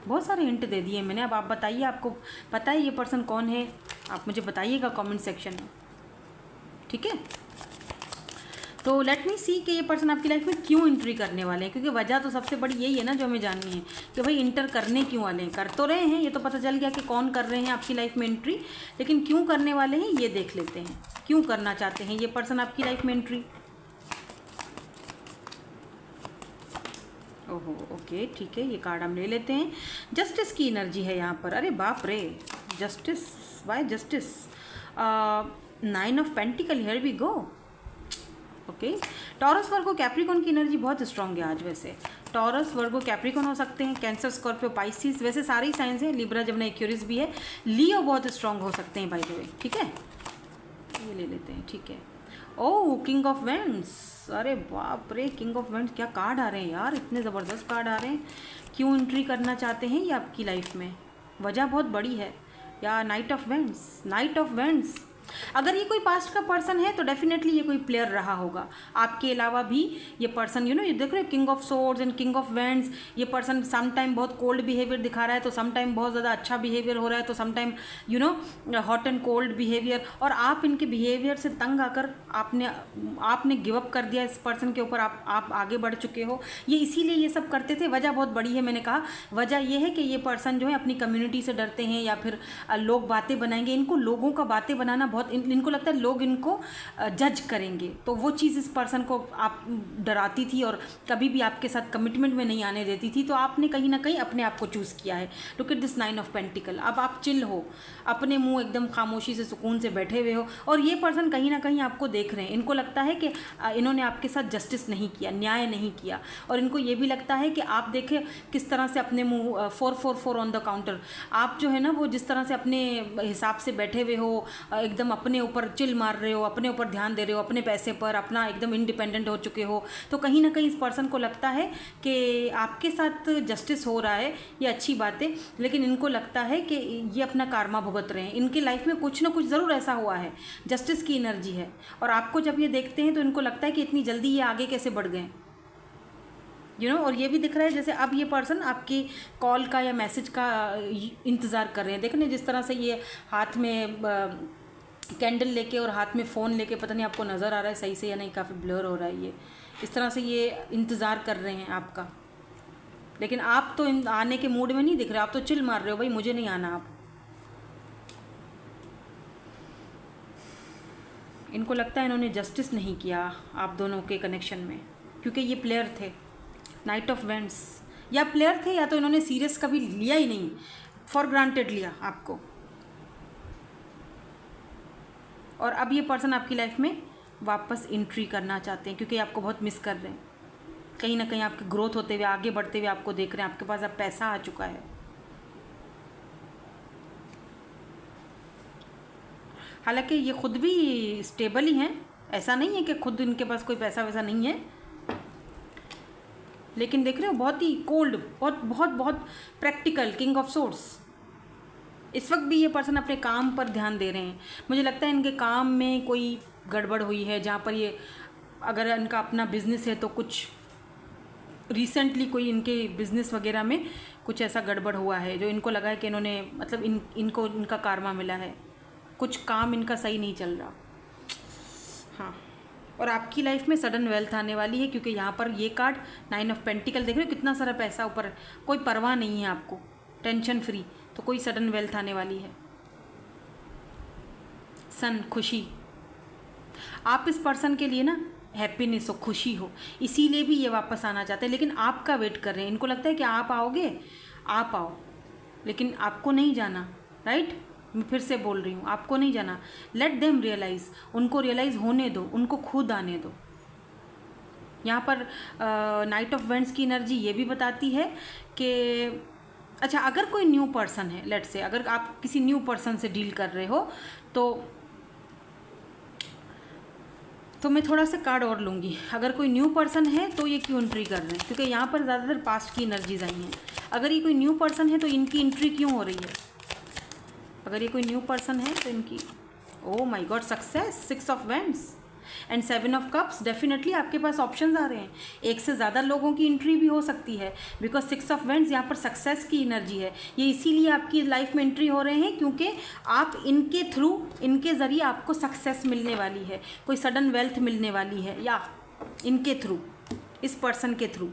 बहुत सारे हिंट दे दिए मैंने, अब आप बताइए, आपको पता है ये पर्सन कौन है, आप मुझे बताइएगा कमेंट सेक्शन में, ठीक है। तो लेट मी सी कि ये पर्सन आपकी लाइफ में क्यों एंट्री करने वाले हैं, क्योंकि वजह तो सबसे बड़ी यही है ना जो हमें जाननी है कि भाई इंटर करने क्यों वाले हैं। कर तो रहे हैं, ये तो पता चल गया कि कौन कर रहे हैं आपकी लाइफ में एंट्री, लेकिन क्यों करने वाले हैं ये देख लेते हैं। क्यों करना चाहते हैं ये पर्सन आपकी लाइफ में एंट्री। ओहो, ओके, ठीक है, ये कार्ड हम ले लेते हैं। जस्टिस की एनर्जी है यहाँ पर, अरे बाप रे, justice, why justice, 9 of pentacles, here we go. Okay, Taurus Virgo Capricorn की एनर्जी बहुत स्ट्रॉन्ग है आज। वैसे टॉरस वर्गो कैप्रिकॉन हो सकते हैं, कैंसर, स्कॉर्पियो, पाइसिस, वैसे सारे ही साइंस हैं, लिब्रा, जमुना, एक्यूरियस भी है, लियो बहुत स्ट्रॉन्ग हो सकते हैं बाय द वे, ठीक है। ये ले लेते हैं, ठीक है। ओह, किंग ऑफ वेंड्स, अरे बाप रे, किंग ऑफ वेंड्स, क्या कार्ड आ रहे हैं यार, इतने ज़बरदस्त कार्ड आ रहे हैं। क्यों एंट्री करना चाहते हैं ये आपकी लाइफ में, वजह बहुत बड़ी है। या night of vends, night of vends, अगर ये कोई पास्ट का पर्सन है तो डेफिनेटली ये कोई प्लेयर रहा होगा आपके अलावा भी। ये पर्सन ये देख रहे हो, king of swords and king of vends. ये पर्सन सम टाइम बहुत कोल्ड बिहेवियर दिखा रहा है, तो सम टाइम बहुत ज़्यादा अच्छा बिहेवियर हो रहा है, तो some time hot and cold behaviour. और आप इनके बिहेवियर से तंग आकर आपने गिव अप कर दिया इस पर्सन के ऊपर, आप आगे बढ़ चुके हो। ये इसीलिए ये सब करते थे। वजह बहुत बड़ी है, मैंने कहा वजह ये है कि ये पर्सन जो है अपनी कम्युनिटी से डरते हैं, या फिर लोग बातें बनाएंगे। इनको लोगों का बातें बनाना बहुत इनको लगता है लोग इनको जज करेंगे, तो वो चीज़ इस पर्सन को आप डराती थी और कभी भी आपके साथ कमिटमेंट में नहीं आने देती थी। तो आपने कहीं ना कहीं अपने आप को चूज़ किया है। Look at this 9 of pentacle. अब आप चिल हो, अपने मुंह एकदम खामोशी से सुकून से बैठे हुए हो, और ये पर्सन कहीं ना कहीं आपको देख रहे हैं। इनको लगता है कि इन्होंने आपके साथ जस्टिस नहीं किया, न्याय नहीं किया, और इनको ये भी लगता है कि आप देखें किस तरह से अपने मुंह 444 ऑन द काउंटर, आप जो है ना वो जिस तरह से अपने हिसाब से बैठे हुए हो, एकदम अपने ऊपर चिल मार रहे हो, अपने ऊपर ध्यान दे रहे हो, अपने पैसे पर अपना एकदम इंडिपेंडेंट हो चुके हो। तो कहीं ना कहीं इस पर्सन को लगता है कि आपके साथ जस्टिस हो रहा है, ये अच्छी बात है, लेकिन इनको लगता है कि ये अपना कारमा भुगत रहे हैं। इनकी लाइफ में कुछ ना कुछ ज़रूर ऐसा हुआ है, जस्टिस की एनर्जी है, और आपको जब ये देखते हैं तो इनको लगता है कि इतनी जल्दी ये आगे कैसे बढ़ गए, और ये भी दिख रहा है जैसे अब ये पर्सन आपकी कॉल का या मैसेज का इंतज़ार कर रहे हैं। देखने जिस तरह से ये हाथ में कैंडल लेके और हाथ में फ़ोन लेके, पता नहीं आपको नज़र आ रहा है सही से या नहीं, काफ़ी ब्लर हो रहा है ये, इस तरह से ये इंतज़ार कर रहे हैं आपका। लेकिन आप तो आने के मूड में नहीं दिख रहे, आप तो चिल मार रहे हो, भाई मुझे नहीं आना। आप इनको लगता है इन्होंने जस्टिस नहीं किया आप दोनों के कनेक्शन में, क्योंकि ये प्लेयर थे। नाइट ऑफ वेंड्स, या प्लेयर थे या तो इन्होंने सीरियस कभी लिया ही नहीं, फॉर ग्रांटेड लिया आपको। और अब ये पर्सन आपकी लाइफ में वापस एंट्री करना चाहते हैं, क्योंकि आपको बहुत मिस कर रहे हैं। कहीं ना कहीं आपकी ग्रोथ होते हुए, आगे बढ़ते हुए आपको देख रहे हैं, आपके पास अब पैसा आ चुका है। हालांकि ये खुद भी स्टेबल ही हैं, ऐसा नहीं है कि खुद इनके पास कोई पैसा वैसा नहीं है, लेकिन देख रहे हो बहुत ही कोल्ड, बहुत बहुत बहुत प्रैक्टिकल, किंग ऑफ सोर्ड्स। इस वक्त भी ये पर्सन अपने काम पर ध्यान दे रहे हैं। मुझे लगता है इनके काम में कोई गड़बड़ हुई है, जहाँ पर ये, अगर इनका अपना बिजनेस है तो कुछ रिसेंटली कोई इनके बिजनेस वगैरह में कुछ ऐसा गड़बड़ हुआ है जो इनको लगा है कि इन्होंने मतलब इनको इनका कारमा मिला है, कुछ काम इनका सही नहीं चल रहा। हाँ, और आपकी लाइफ में सडन वेल्थ आने वाली है, क्योंकि यहाँ पर ये कार्ड 9 ऑफ पेंटिकल देख रहे हो, कितना सारा पैसा ऊपर, कोई परवाह नहीं है आपको, टेंशन फ्री। तो कोई सडन वेल्थ आने वाली है। सन, खुशी, आप इस पर्सन के लिए ना हैप्पीनेस हो, खुशी हो, इसीलिए भी ये वापस आना चाहते हैं, लेकिन आपका वेट कर रहे हैं। इनको लगता है कि आप आओगे, आप आओ, लेकिन आपको नहीं जाना, राइट। मैं फिर से बोल रही हूँ, आपको नहीं जाना। लेट देम रियलाइज़, उनको रियलाइज़ होने दो, उनको खुद आने दो। यहाँ पर नाइट ऑफ वेंड्स की एनर्जी ये भी बताती है कि अच्छा, अगर कोई न्यू पर्सन है, लेट से अगर आप किसी न्यू पर्सन से डील कर रहे हो, तो मैं थोड़ा सा कार्ड और लूँगी। अगर कोई न्यू पर्सन है तो ये क्यों एंट्री कर रहे हैं, क्योंकि यहाँ पर ज़्यादातर पास्ट की एनर्जीज आई हैं। अगर ये कोई न्यू पर्सन है तो इनकी एंट्री क्यों हो रही है? अगर ये कोई न्यू पर्सन है तो इनकी, oh my God, success, 6 of vends and 7 of cups. Definitely आपके पास ऑप्शंस आ रहे हैं, एक से ज़्यादा लोगों की एंट्री भी हो सकती है, बिकॉज 6 ऑफ वेंड्स यहाँ पर सक्सेस की एनर्जी है। ये इसीलिए आपकी लाइफ में एंट्री हो रहे हैं क्योंकि आप इनके थ्रू, इनके ज़रिए आपको सक्सेस मिलने वाली है, कोई सडन वेल्थ मिलने वाली है, या इनके थ्रू, इस पर्सन के थ्रू।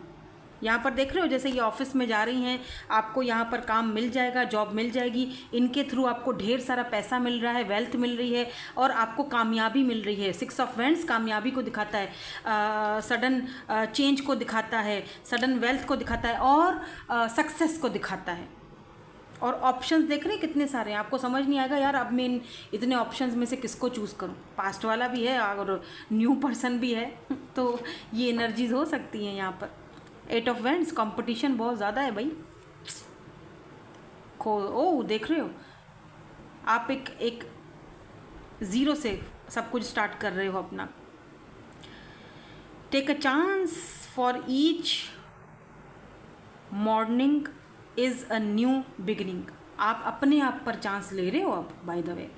यहाँ पर देख रहे हो जैसे ये ऑफिस में जा रही हैं, आपको यहाँ पर काम मिल जाएगा, जॉब मिल जाएगी, इनके थ्रू आपको ढेर सारा पैसा मिल रहा है, वेल्थ मिल रही है, और आपको कामयाबी मिल रही है। 6 ऑफ वेंड्स कामयाबी को दिखाता है, सडन चेंज को दिखाता है, सडन वेल्थ को दिखाता है, और सक्सेस को दिखाता है। और ऑप्शंस देख रहे हैं कितने सारे हैं, आपको समझ नहीं आएगा यार अब मैं इतने ऑप्शंस में से किसको चूज़ करूं। पास्ट वाला भी है और न्यू पर्सन भी है, तो ये एनर्जीज हो सकती हैं यहाँ पर। 8 ऑफ वेंड्स, कंपटीशन बहुत ज़्यादा है भाई। ओह, देख रहे हो आप एक ज़ीरो से सब कुछ स्टार्ट कर रहे हो अपना। Take a chance, for each morning is a new beginning. आप अपने आप पर चांस ले रहे हो अब, बाय द वे।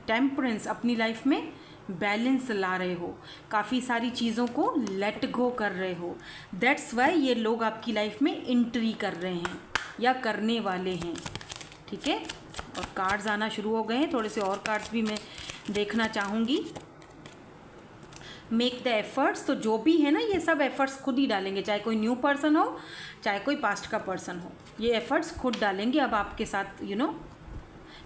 टेम्परेंस, अपनी लाइफ में बैलेंस ला रहे हो, काफ़ी सारी चीज़ों को लेट गो कर रहे हो। दैट्स वाई ये लोग आपकी लाइफ में एंट्री कर रहे हैं या करने वाले हैं, ठीक है। और कार्ड्स आना शुरू हो गए हैं, थोड़े से और कार्ड्स भी मैं देखना चाहूँगी। मेक द एफर्ट्स, तो जो भी है ना ये सब एफर्ट्स खुद ही डालेंगे, चाहे कोई न्यू पर्सन हो चाहे कोई पास्ट का पर्सन हो, ये एफर्ट्स खुद डालेंगे अब आपके साथ, you know.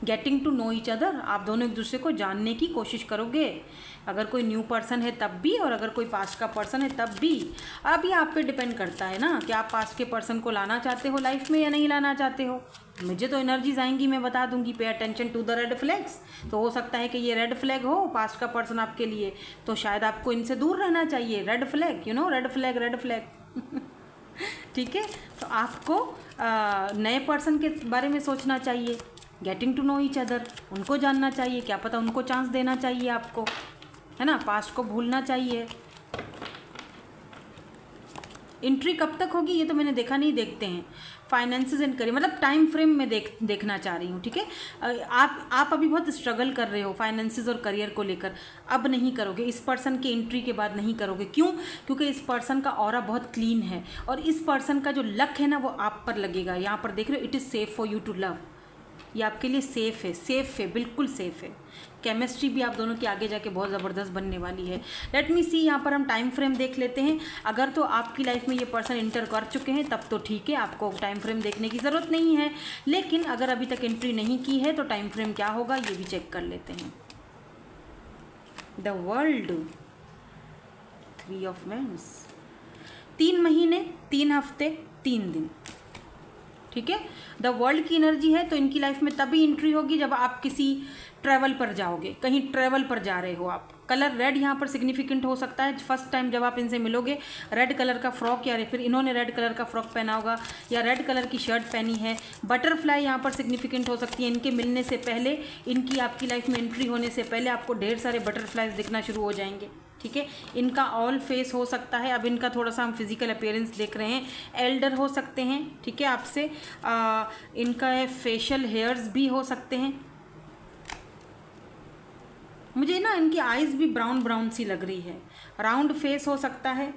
Getting to know each other, आप दोनों एक दूसरे को जानने की कोशिश करोगे, अगर कोई न्यू पर्सन है तब भी और अगर कोई पास्ट का पर्सन है तब भी। अब ये आप पे डिपेंड करता है ना कि आप पास्ट के पर्सन को लाना चाहते हो लाइफ में या नहीं लाना चाहते हो। मुझे तो एनर्जीज आएंगी, मैं बता दूंगी, pay attention to the red flags. तो हो सकता है कि ये रेड फ्लैग हो पास्ट का पर्सन आपके लिए, तो शायद आपको इनसे दूर रहना चाहिए। Red flag, you know, red flag, red flag ठीक है, तो आपको नए पर्सन के बारे में सोचना चाहिए, getting to know each other, उनको जानना चाहिए, क्या पता उनको चांस देना चाहिए आपको, है ना। पास्ट को भूलना चाहिए। एंट्री कब तक होगी ये तो मैंने देखा नहीं, देखते हैं। फाइनेंसेस एंड करियर, मतलब टाइम फ्रेम में देखना चाह रही हूँ, ठीक है। आप अभी बहुत स्ट्रगल कर रहे हो फाइनेंसेस और करियर को लेकर, अब नहीं करोगे, इस पर्सन की एंट्री के बाद नहीं करोगे। क्यों? क्योंकि इस पर्सन का ऑरा बहुत क्लीन है और इस पर्सन का जो लक है ना वो आप पर लगेगा। यहाँ पर देख रहे हो, it is safe for you to love, ये आपके लिए सेफ़ है, बिल्कुल सेफ़ है। केमिस्ट्री भी आप दोनों की आगे जाके बहुत ज़बरदस्त बनने वाली है। लेट मी सी, यहाँ पर हम टाइम फ्रेम देख लेते हैं। अगर तो आपकी लाइफ में ये पर्सन इंटर कर चुके हैं तब तो ठीक है, आपको टाइम फ्रेम देखने की ज़रूरत नहीं है। लेकिन अगर अभी तक एंट्री नहीं की है तो टाइम फ्रेम क्या होगा ये भी चेक कर लेते हैं। द वर्ल्ड, 3 ऑफ Wands, 3 महीने, 3 हफ्ते, 3 दिन, ठीक है। द वर्ल्ड की एनर्जी है, तो इनकी लाइफ में तभी एंट्री होगी जब आप किसी ट्रैवल पर जाओगे, कहीं ट्रैवल पर जा रहे हो आप। कलर रेड यहाँ पर सिग्निफिकेंट हो सकता है। फर्स्ट टाइम जब आप इनसे मिलोगे रेड कलर का फ्रॉक, या फिर इन्होंने रेड कलर का फ्रॉक पहना होगा या रेड कलर की शर्ट पहनी है। बटरफ्लाई यहाँ पर सिग्निफिकेंट हो सकती है। इनके मिलने से पहले, इनकी आपकी लाइफ में एंट्री होने से पहले आपको ढेर सारे बटरफ्लाइज दिखना शुरू हो जाएंगे, ठीक है। इनका ऑल फेस हो सकता है। अब इनका थोड़ा सा हम फिजिकल अपीयरेंस देख रहे हैं। एल्डर हो सकते हैं, ठीक है, आपसे। इनका फेशियल हेयर्स भी हो सकते हैं। मुझे ना इनकी आइज़ भी ब्राउन ब्राउन सी लग रही है। राउंड फेस हो सकता है।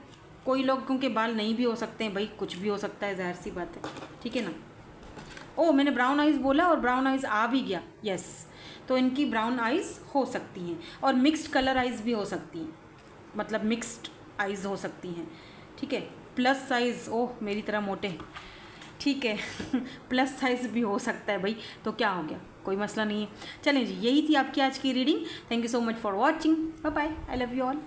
कोई लोगों के बाल नहीं भी हो सकते हैं, भाई कुछ भी हो सकता है, ज़ाहिर सी बात है, ठीक है ना। ओ, मैंने ब्राउन आइज़ बोला और ब्राउन आइज़ आ भी गया, यस। तो इनकी ब्राउन आइज़ हो सकती हैं और मिक्स्ड कलर आइज़ भी हो सकती हैं, मतलब मिक्स्ड आइज़ हो सकती हैं, ठीक है। प्लस साइज़, ओह मेरी तरह मोटे, ठीक है प्लस साइज़ भी हो सकता है भाई, तो क्या हो गया, कोई मसला नहीं है। चलें जी, यही थी आपकी आज की reading. Thank you so much for watching, bye bye, I love you all.